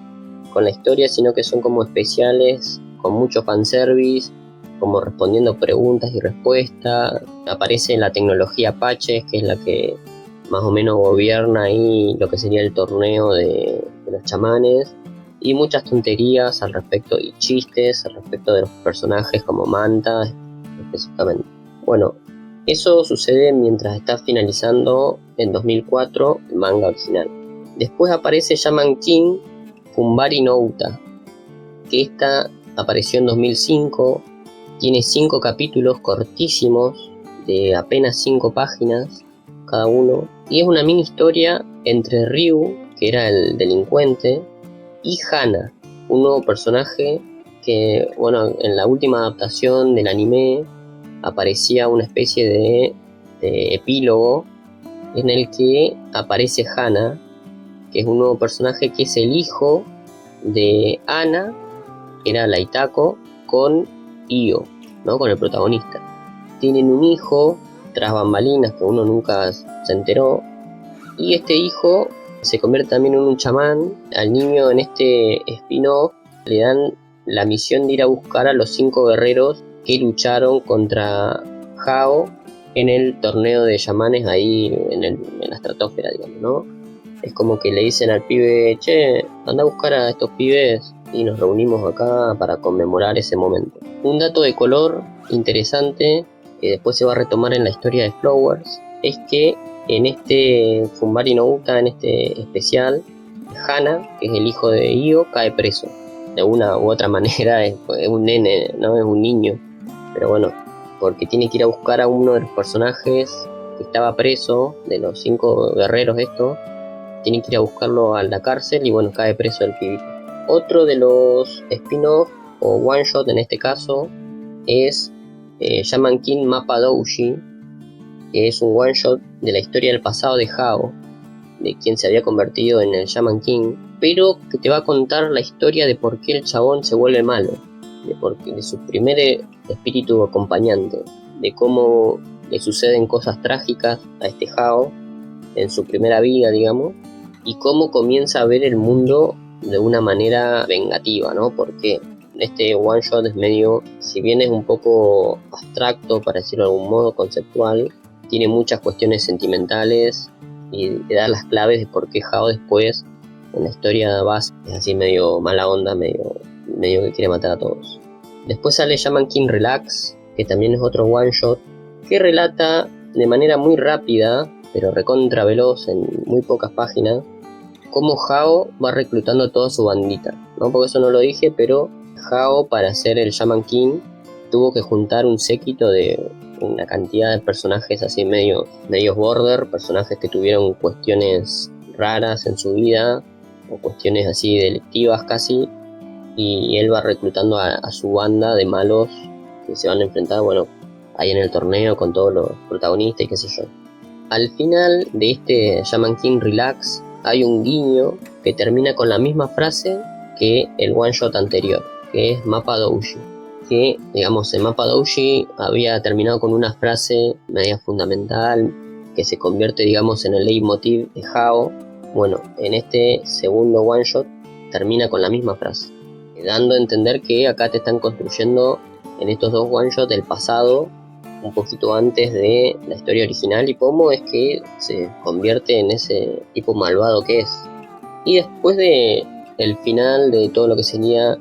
con la historia, sino que son como especiales, con mucho fanservice, como respondiendo preguntas y respuestas. Aparece la tecnología Apache, que es la que más o menos gobierna ahí lo que sería el torneo de los chamanes. y muchas tonterías al respecto y chistes al respecto de los personajes como Manta específicamente. Bueno, eso sucede mientras está finalizando en 2004 el manga original. Después aparece Shaman King Fumbari no Uta, que esta apareció en 2005, tiene 5 capítulos cortísimos de apenas 5 páginas cada uno, y es una mini historia entre Ryu, que era el delincuente, y Hana, un nuevo personaje que, bueno, en la última adaptación del anime aparecía una especie de epílogo en el que aparece Hana, que es un nuevo personaje que es el hijo de Ana, que era la Itako, con Io, ¿no? Con el protagonista. Tienen un hijo tras bambalinas que uno nunca se enteró, y este hijo se convierte también en un chamán. Al niño en este spin-off le dan la misión de ir a buscar a los 5 guerreros que lucharon contra Hao en el torneo de chamanes ahí en la estratosfera, digamos, ¿no? Es como que le dicen al pibe, che, anda a buscar a estos pibes y nos reunimos acá para conmemorar ese momento. Un dato de color interesante que después se va a retomar en la historia de Flowers es que en este Fumbari no Uta, en este especial, Hana, que es el hijo de Io, cae preso. De una u otra manera es un nene, no es un niño, pero bueno, porque tiene que ir a buscar a uno de los personajes que estaba preso, de los 5 guerreros estos, tiene que ir a buscarlo a la cárcel y bueno, cae preso el pibito. Otro de los spin-off o one shot en este caso es Shaman King Mappa Douji, que es un one shot de la historia del pasado de Hao, de quien se había convertido en el Shaman King, pero que te va a contar la historia de por qué el chabón se vuelve malo, de su primer espíritu acompañante, de cómo le suceden cosas trágicas a este Hao en su primera vida, digamos, y cómo comienza a ver el mundo de una manera vengativa, ¿no? Porque este one shot es medio, si bien es un poco abstracto, para decirlo de algún modo, conceptual, tiene muchas cuestiones sentimentales y te da las claves de por qué Hao después, en la historia base, es así medio mala onda, medio que quiere matar a todos. Después sale Shaman King Relax, que también es otro one shot, que relata de manera muy rápida, pero recontra veloz, en muy pocas páginas, cómo Hao va reclutando a toda su bandita, ¿no? Porque eso no lo dije, pero Hao, para ser el Shaman King, tuvo que juntar un séquito de una cantidad de personajes así medios border, personajes que tuvieron cuestiones raras en su vida, o cuestiones así delictivas casi, y él va reclutando a su banda de malos que se van a enfrentar, bueno, ahí en el torneo con todos los protagonistas y qué sé yo. Al final de este Shaman King Relax hay un guiño que termina con la misma frase que el one shot anterior, que es Mappa Douji, que digamos en Mappa Douji había terminado con una frase media fundamental que se convierte, digamos, en el leitmotiv de Hao. Bueno, en este segundo one shot termina con la misma frase, dando a entender que acá te están construyendo en estos dos one shots el pasado un poquito antes de la historia original y cómo es que se convierte en ese tipo malvado que es. Y después de el final de todo lo que sería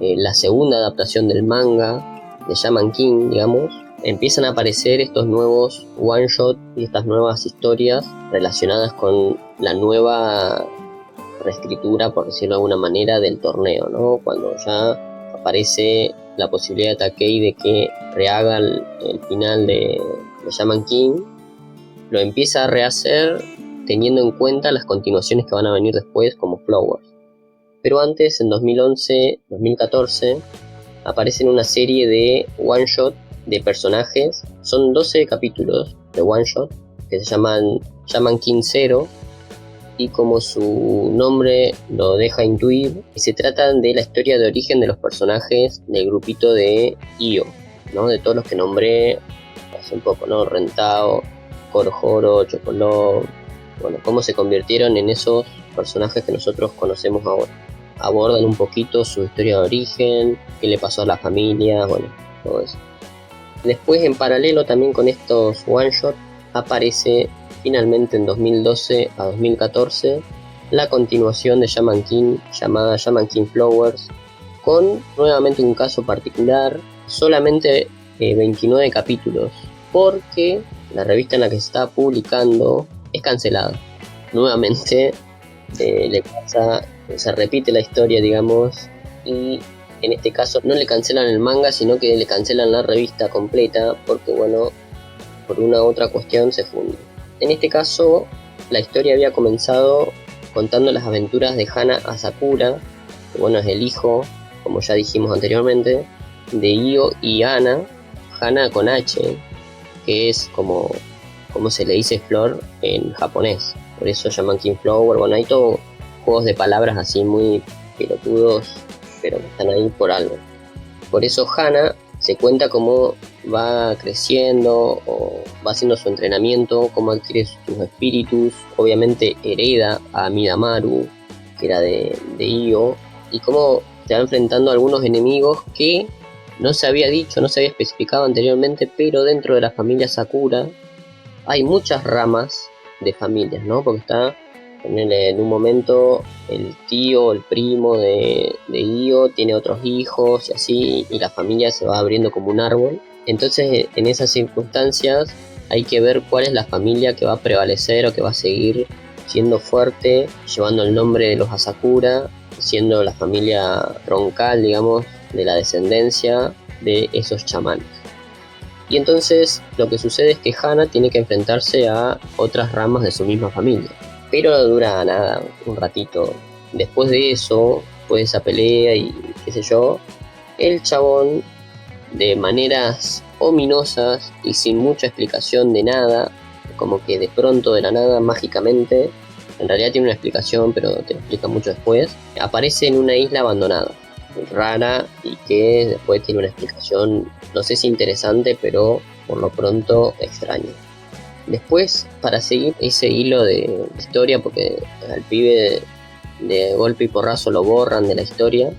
la segunda adaptación del manga de Shaman King, digamos, empiezan a aparecer estos nuevos one shot y estas nuevas historias relacionadas con la nueva reescritura, por decirlo de alguna manera, del torneo, ¿no? Cuando ya aparece la posibilidad de Takei de que rehaga el final de Shaman King, lo empieza a rehacer teniendo en cuenta las continuaciones que van a venir después, como Flowers. Pero antes, en 2011-2014, aparecen una serie de one shot de personajes. Son 12 capítulos de one shot que se llaman Shaman King Zero, y como su nombre lo deja intuir, se tratan de la historia de origen de los personajes del grupito de Io, ¿no? De todos los que nombré hace un poco, ¿no? Rentao, Joro, Chocolov, bueno, cómo se convirtieron en esos personajes que nosotros conocemos ahora. Abordan un poquito su historia de origen, qué le pasó a la familia, bueno, todo eso. Después, en paralelo también con estos one shot, aparece finalmente en 2012 a 2014 la continuación de Shaman King llamada Shaman King Flowers, con nuevamente un caso particular, solamente 29 capítulos, porque la revista en la que se está publicando es cancelada. Nuevamente se repite la historia, digamos, y en este caso no le cancelan el manga, sino que le cancelan la revista completa, porque bueno, por una u otra cuestión se funde. En este caso, la historia había comenzado contando las aventuras de Hana a Sakura, que bueno, es el hijo, como ya dijimos anteriormente, de Io y Hana, Hana con H, que es como se le dice flor en japonés, por eso llaman King Flower. Bueno, hay todos juegos de palabras así muy pelotudos, pero que están ahí por algo. Por eso Hana se cuenta cómo va creciendo o va haciendo su entrenamiento, cómo adquiere sus espíritus, obviamente hereda a Midamaru, que era de Io, y cómo se va enfrentando a algunos enemigos que no se había dicho, no se había especificado anteriormente, pero dentro de la familia Sakura hay muchas ramas de familias, ¿no? Porque está en un momento el tío, el primo de Io tiene otros hijos y así, y la familia se va abriendo como un árbol. Entonces, en esas circunstancias hay que ver cuál es la familia que va a prevalecer o que va a seguir siendo fuerte, llevando el nombre de los Asakura, siendo la familia roncal, digamos, de la descendencia de esos chamanes. Y entonces lo que sucede es que Hana tiene que enfrentarse a otras ramas de su misma familia. Pero no dura nada, un ratito. Después de eso, después de esa pelea y qué sé yo, el chabón, de maneras ominosas y sin mucha explicación de nada, como que de pronto, de la nada, mágicamente, en realidad tiene una explicación, pero te lo explica mucho después, aparece en una isla abandonada, rara, y que después tiene una explicación, no sé si interesante, pero por lo pronto extraña. Después, para seguir ese hilo de historia, porque al pibe de golpe y porrazo lo borran de la historia,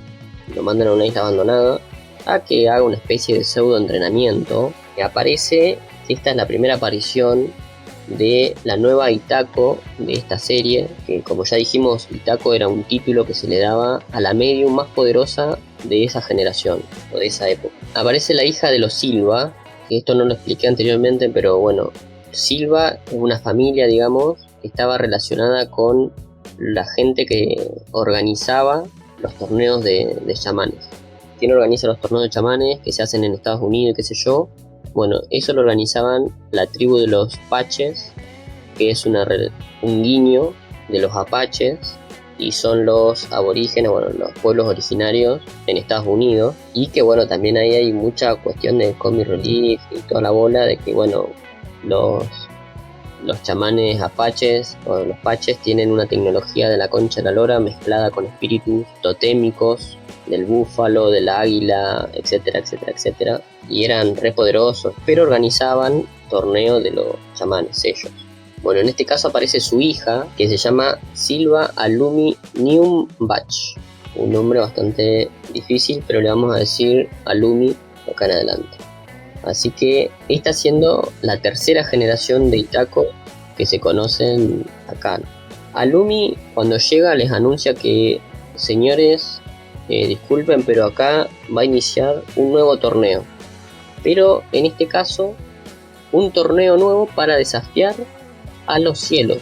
lo mandan a una isla abandonada, a que haga una especie de pseudo entrenamiento, que aparece, esta es la primera aparición de la nueva Itako de esta serie, que como ya dijimos, Itako era un título que se le daba a la medium más poderosa de esa generación, o de esa época. Aparece la hija de los Silva, que esto no lo expliqué anteriormente, pero bueno, Silva es una familia, digamos, que estaba relacionada con la gente que organizaba los torneos de chamanes. ¿Quién organiza los torneos de chamanes que se hacen en Estados Unidos y qué sé yo? Bueno, eso lo organizaban la tribu de los Paches, que es un guiño de los Apaches, y son los aborígenes, bueno, los pueblos originarios en Estados Unidos, y que bueno, también ahí hay mucha cuestión de comic relief y toda la bola de que bueno, los chamanes apaches o los paches tienen una tecnología de la concha de la lora mezclada con espíritus totémicos del búfalo, del águila, etcétera, etcétera, etcétera, y eran re poderosos, pero organizaban torneos de los chamanes ellos. Bueno, en este caso aparece su hija, que se llama Silva Alumi Niumbach, un nombre bastante difícil, pero le vamos a decir Alumi acá en adelante. Así que está siendo la tercera generación de Itako que se conocen acá. Alumi, cuando llega, les anuncia que, señores, disculpen, pero acá va a iniciar un nuevo torneo. Pero en este caso, un torneo nuevo para desafiar a los cielos.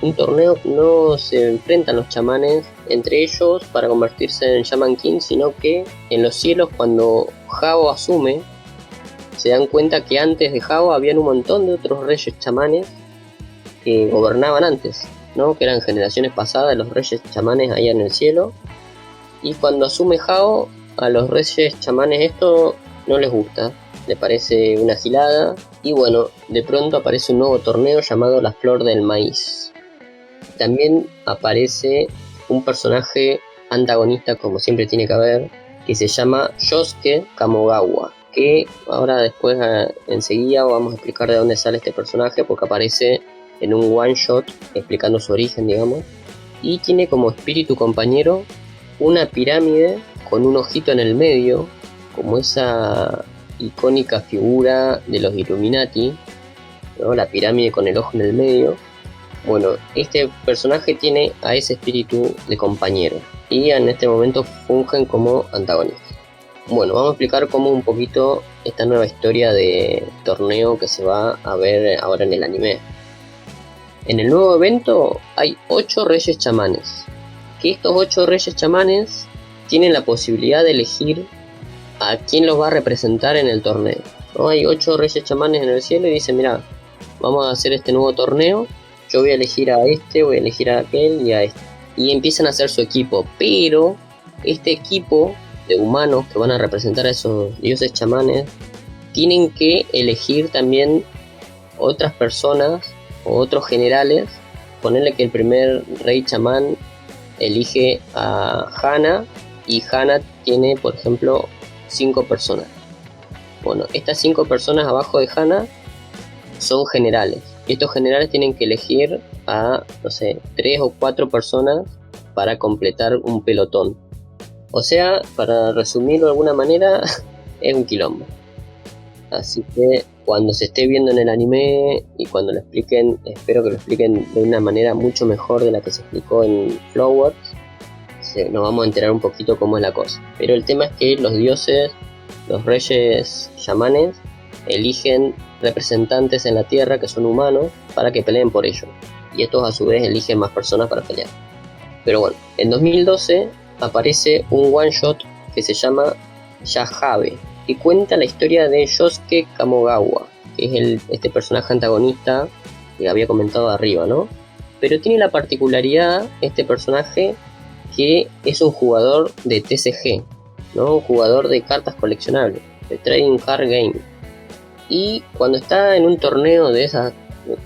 Un torneo que no se enfrentan los chamanes entre ellos para convertirse en Shaman King, sino que en los cielos, cuando Jao asume, se dan cuenta que antes de Jao habían un montón de otros reyes chamanes que gobernaban antes, ¿no? Que eran generaciones pasadas de los reyes chamanes allá en el cielo. Y cuando asume Jao, a los reyes chamanes esto no les gusta, le parece una gilada. Y bueno, de pronto aparece un nuevo torneo llamado La Flor del Maíz. También aparece un personaje antagonista, como siempre tiene que haber, que se llama Yosuke Kamogawa, que ahora después enseguida vamos a explicar de dónde sale este personaje, porque aparece en un one shot explicando su origen, digamos, y tiene como espíritu compañero una pirámide con un ojito en el medio, como esa icónica figura de los Illuminati, ¿no? La pirámide con el ojo en el medio, Bueno, este personaje tiene a ese espíritu de compañero y en este momento fungen como antagonistas. Bueno, vamos a explicar cómo un poquito esta nueva historia de torneo que se va a ver ahora en el anime. En el nuevo evento hay 8 reyes chamanes, que estos 8 reyes chamanes tienen la posibilidad de elegir a quién los va a representar en el torneo, ¿no? Hay 8 reyes chamanes en el cielo y dicen, mira, vamos a hacer este nuevo torneo, yo voy a elegir a este, voy a elegir a aquel y a este. Y empiezan a hacer su equipo, pero este equipo de humanos que van a representar a esos dioses chamanes tienen que elegir también otras personas o otros generales. Ponerle que el primer rey chamán elige a Hana y Hana tiene, por ejemplo, 5 personas. Bueno, estas 5 personas abajo de Hana son generales y estos generales tienen que elegir a, no sé, 3 o 4 personas para completar un pelotón. O sea, para resumirlo de alguna manera, es un quilombo. Así que cuando se esté viendo en el anime y cuando lo expliquen, espero que lo expliquen de una manera mucho mejor de la que se explicó en Flowworks, nos vamos a enterar un poquito cómo es la cosa. Pero el tema es que los dioses, los reyes chamanes, eligen representantes en la tierra que son humanos para que peleen por ellos. Y estos a su vez eligen más personas para pelear. Pero bueno, en 2012 aparece un one shot que se llama Yajabe, que cuenta la historia de Yosuke Kamogawa, que es este personaje antagonista que había comentado arriba, ¿no? Pero tiene la particularidad, este personaje, que es un jugador de TCG, ¿no? Un jugador de cartas coleccionables, de Trading Card Game. Y cuando está en un torneo de esas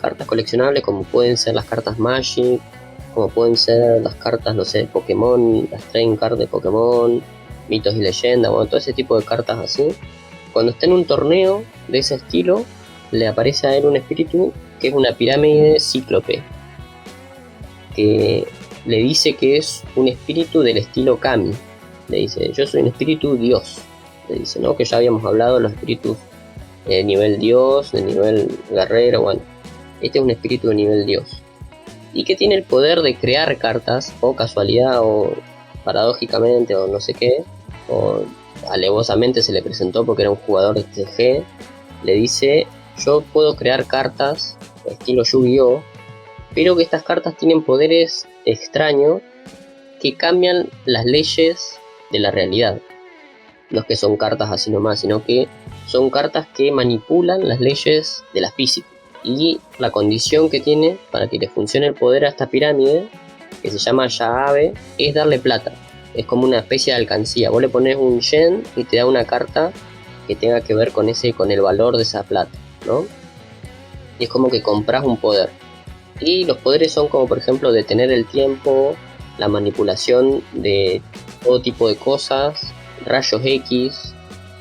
cartas coleccionables, como pueden ser las cartas Magic, como pueden ser las cartas, no sé, Pokémon, las Trading Cards de Pokémon, mitos y leyendas, bueno, todo ese tipo de cartas así. Cuando está en un torneo de ese estilo, le aparece a él un espíritu que es una pirámide cíclope, que le dice que es un espíritu del estilo Kami. Le dice, yo soy un espíritu dios. Le dice, ¿no? Que ya habíamos hablado de los espíritus de nivel dios, de nivel guerrero, bueno. Este es un espíritu de nivel dios. Y que tiene el poder de crear cartas, o casualidad, o paradójicamente, o no sé qué, o alevosamente se le presentó porque era un jugador de TCG, le dice, yo puedo crear cartas estilo Yu-Gi-Oh, pero que estas cartas tienen poderes extraños que cambian las leyes de la realidad. No es que son cartas así nomás, sino que son cartas que manipulan las leyes de la física. Y la condición que tiene para que le funcione el poder a esta pirámide, que se llama Yaave, es darle plata. Es como una especie de alcancía. Vos le pones un yen y te da una carta que tenga que ver con el valor de esa plata, ¿no? Y es como que compras un poder. Y los poderes son como, por ejemplo, detener el tiempo, la manipulación de todo tipo de cosas, rayos X,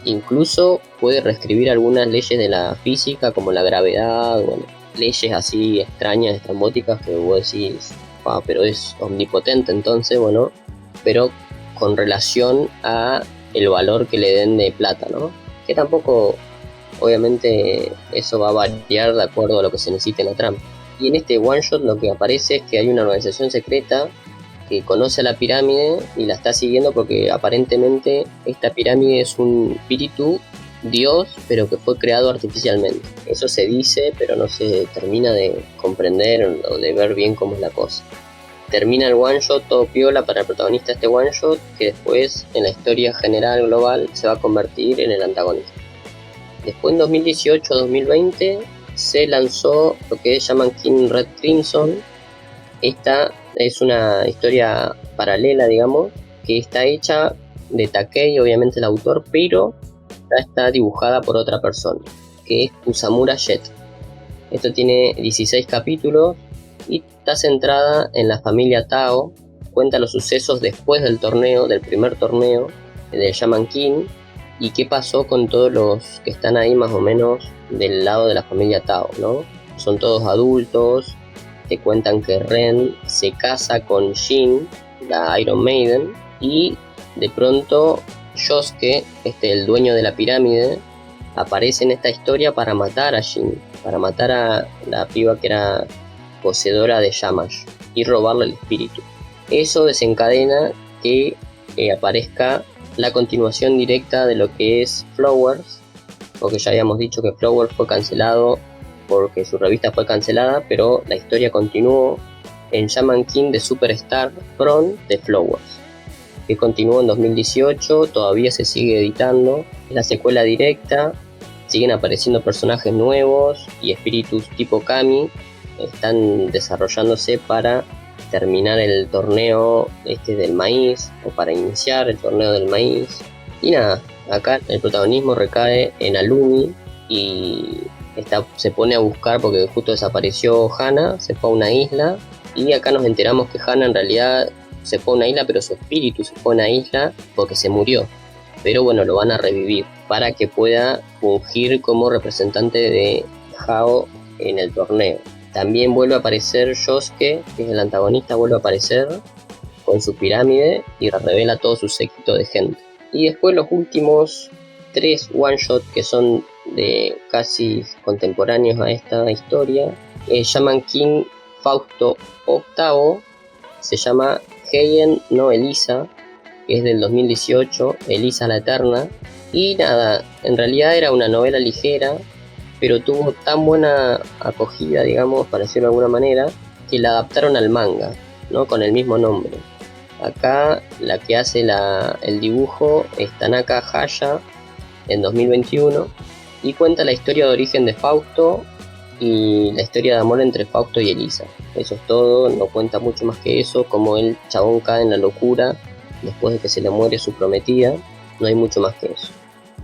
incluso puede reescribir algunas leyes de la física como la gravedad, bueno, leyes así extrañas, estrambóticas que vos decís, pero es omnipotente entonces, bueno, pero con relación a el valor que le den de plata, ¿no? Que tampoco, obviamente, eso va a variar de acuerdo a lo que se necesite en la trama. Y en este one shot lo que aparece es que hay una organización secreta que conoce a la pirámide y la está siguiendo porque aparentemente esta pirámide es un espíritu dios, pero que fue creado artificialmente. Eso se dice, pero no se termina de comprender o de ver bien cómo es la cosa. Termina el one shot todo piola para el protagonista de este one shot, que después en la historia general global se va a convertir en el antagonista. Después en 2018-2020 se lanzó lo que llaman King Red Crimson. Esta es una historia paralela, digamos, que está hecha de Takei, obviamente el autor, pero ya está dibujada por otra persona, que es Kusamura Jet. Esto tiene 16 capítulos y está centrada en la familia Tao. Cuenta los sucesos después del torneo, del primer torneo del Shaman King, y qué pasó con todos los que están ahí más o menos del lado de la familia Tao, ¿no? Son todos adultos. Te cuentan que Ren se casa con Jin, la Iron Maiden, y de pronto Yosuke, el dueño de la pirámide, aparece en esta historia para matar a Jin, para matar a la piba que era poseedora de Yamash y robarle el espíritu. Eso desencadena que aparezca la continuación directa de lo que es Flowers, porque ya habíamos dicho que Flowers fue cancelado porque su revista fue cancelada, pero la historia continuó en Shaman King de Superstar From de Flowers, que continuó en 2018, todavía se sigue editando, es la secuela directa, siguen apareciendo personajes nuevos y espíritus tipo Kami, están desarrollándose para terminar el torneo del maíz, o para iniciar el torneo del maíz. Y nada, acá el protagonismo recae en Alumi y se pone a buscar porque justo desapareció Hana, se fue a una isla y acá nos enteramos que Hana en realidad se fue a una isla, pero su espíritu se fue a una isla porque se murió. Pero bueno, lo van a revivir para que pueda fungir como representante de Hao en el torneo. También vuelve a aparecer Yosuke, que es el antagonista, vuelve a aparecer con su pirámide y revela todo su séquito de gente. Y después los últimos 3 one-shot que son de casi contemporáneos a esta historia. Shaman King Fausto VIII se llama Heian no Elisa, que es del 2018, Elisa la Eterna. Y nada, en realidad era una novela ligera, pero tuvo tan buena acogida, digamos, para decirlo de alguna manera, que la adaptaron al manga, ¿no? Con el mismo nombre. Acá la que hace el dibujo es Tanaka Haya en 2021 y cuenta la historia de origen de Fausto y la historia de amor entre Fausto y Elisa. Eso es todo, no cuenta mucho más que eso, como el chabón cae en la locura después de que se le muere su prometida, no hay mucho más que eso.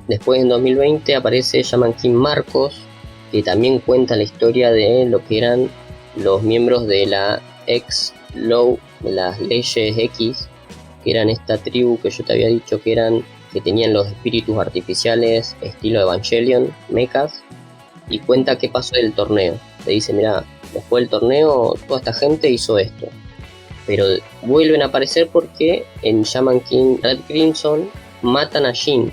Después en 2020 aparece Shaman King Marcos, que también cuenta la historia de lo que eran los miembros de la ex-Law, de las leyes X, que eran esta tribu que yo te había dicho que tenían los espíritus artificiales estilo Evangelion, mechas, y cuenta qué pasó del torneo. Le dice, mira, después del torneo toda esta gente hizo esto, pero vuelven a aparecer porque en Shaman King Red Crimson matan a Jin,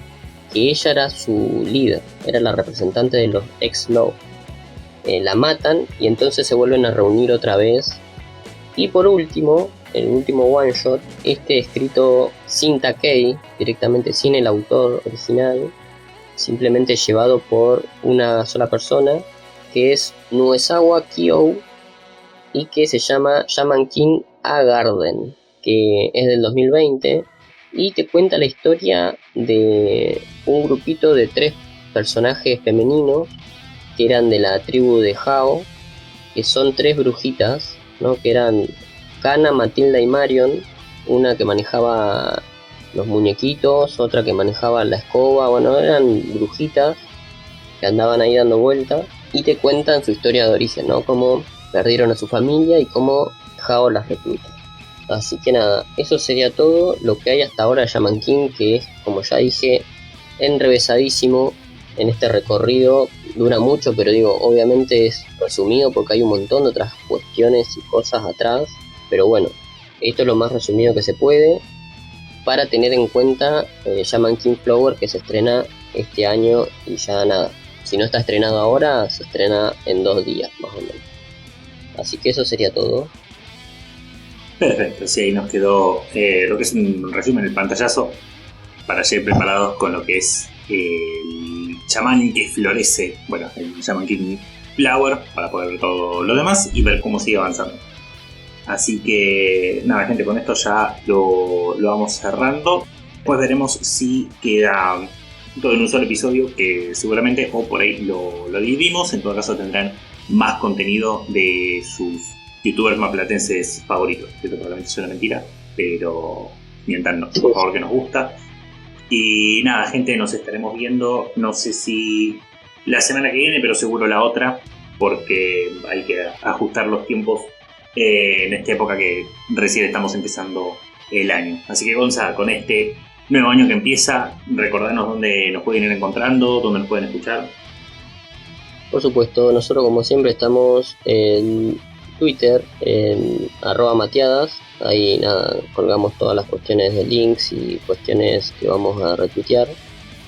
que ella era su líder, era la representante de los ex-Law. La matan y entonces se vuelven a reunir otra vez. Y por último, el último one shot, escrito sin Takei, directamente sin el autor original, simplemente llevado por una sola persona, que es Nuesawa Kyo, y que se llama Shaman King A Garden, que es del 2020, y te cuenta la historia de un grupito de 3 personajes femeninos que eran de la tribu de Hao, que son 3 brujitas, ¿no? Que eran Kana, Matilda y Marion, una que manejaba los muñequitos, otra que manejaba la escoba, bueno, eran brujitas que andaban ahí dando vueltas y te cuentan su historia de origen, ¿no? Cómo perdieron a su familia y cómo Hao las recluta. Así que nada, eso sería todo lo que hay hasta ahora de Shaman King, que es, como ya dije, enrevesadísimo en este recorrido. Dura mucho, pero digo, obviamente es resumido porque hay un montón de otras cuestiones y cosas atrás. Pero bueno, esto es lo más resumido que se puede para tener en cuenta Shaman King Flower, que se estrena este año y ya nada. Si no está estrenado ahora, se estrena en 2 días más o menos. Así que eso sería todo. Perfecto, sí, ahí nos quedó lo que es un resumen, el pantallazo, para llegar preparados con lo que es el chamán que florece, bueno, el Shaman King Flower, para poder ver todo lo demás y ver cómo sigue avanzando. Así que nada, gente, con esto ya lo vamos cerrando. Después veremos si queda todo en un solo episodio, que seguramente, o por ahí lo dividimos. En todo caso tendrán más contenido de sus youtubers maplatenses favoritos. Esto probablemente es una mentira, pero miéntanos, por favor, que nos gusta. Y nada, gente, nos estaremos viendo, no sé si la semana que viene, pero seguro la otra, porque hay que ajustar los tiempos en esta época que recién estamos empezando el año. Así que, Gonza, con este nuevo año que empieza, recordarnos dónde nos pueden ir encontrando, dónde nos pueden escuchar. Por supuesto, nosotros como siempre estamos en Twitter, en @mateadas. Ahí nada, colgamos todas las cuestiones de links y cuestiones que vamos a retuitear.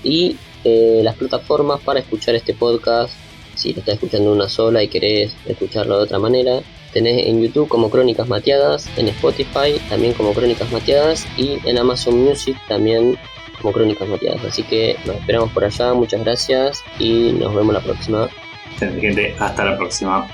Y las plataformas para escuchar este podcast, si lo estás escuchando una sola y querés escucharlo de otra manera, tenés en YouTube como Crónicas Mateadas, en Spotify también como Crónicas Mateadas y en Amazon Music también como Crónicas Mateadas. Así que nos esperamos por allá, muchas gracias y nos vemos la próxima. Gente, hasta la próxima.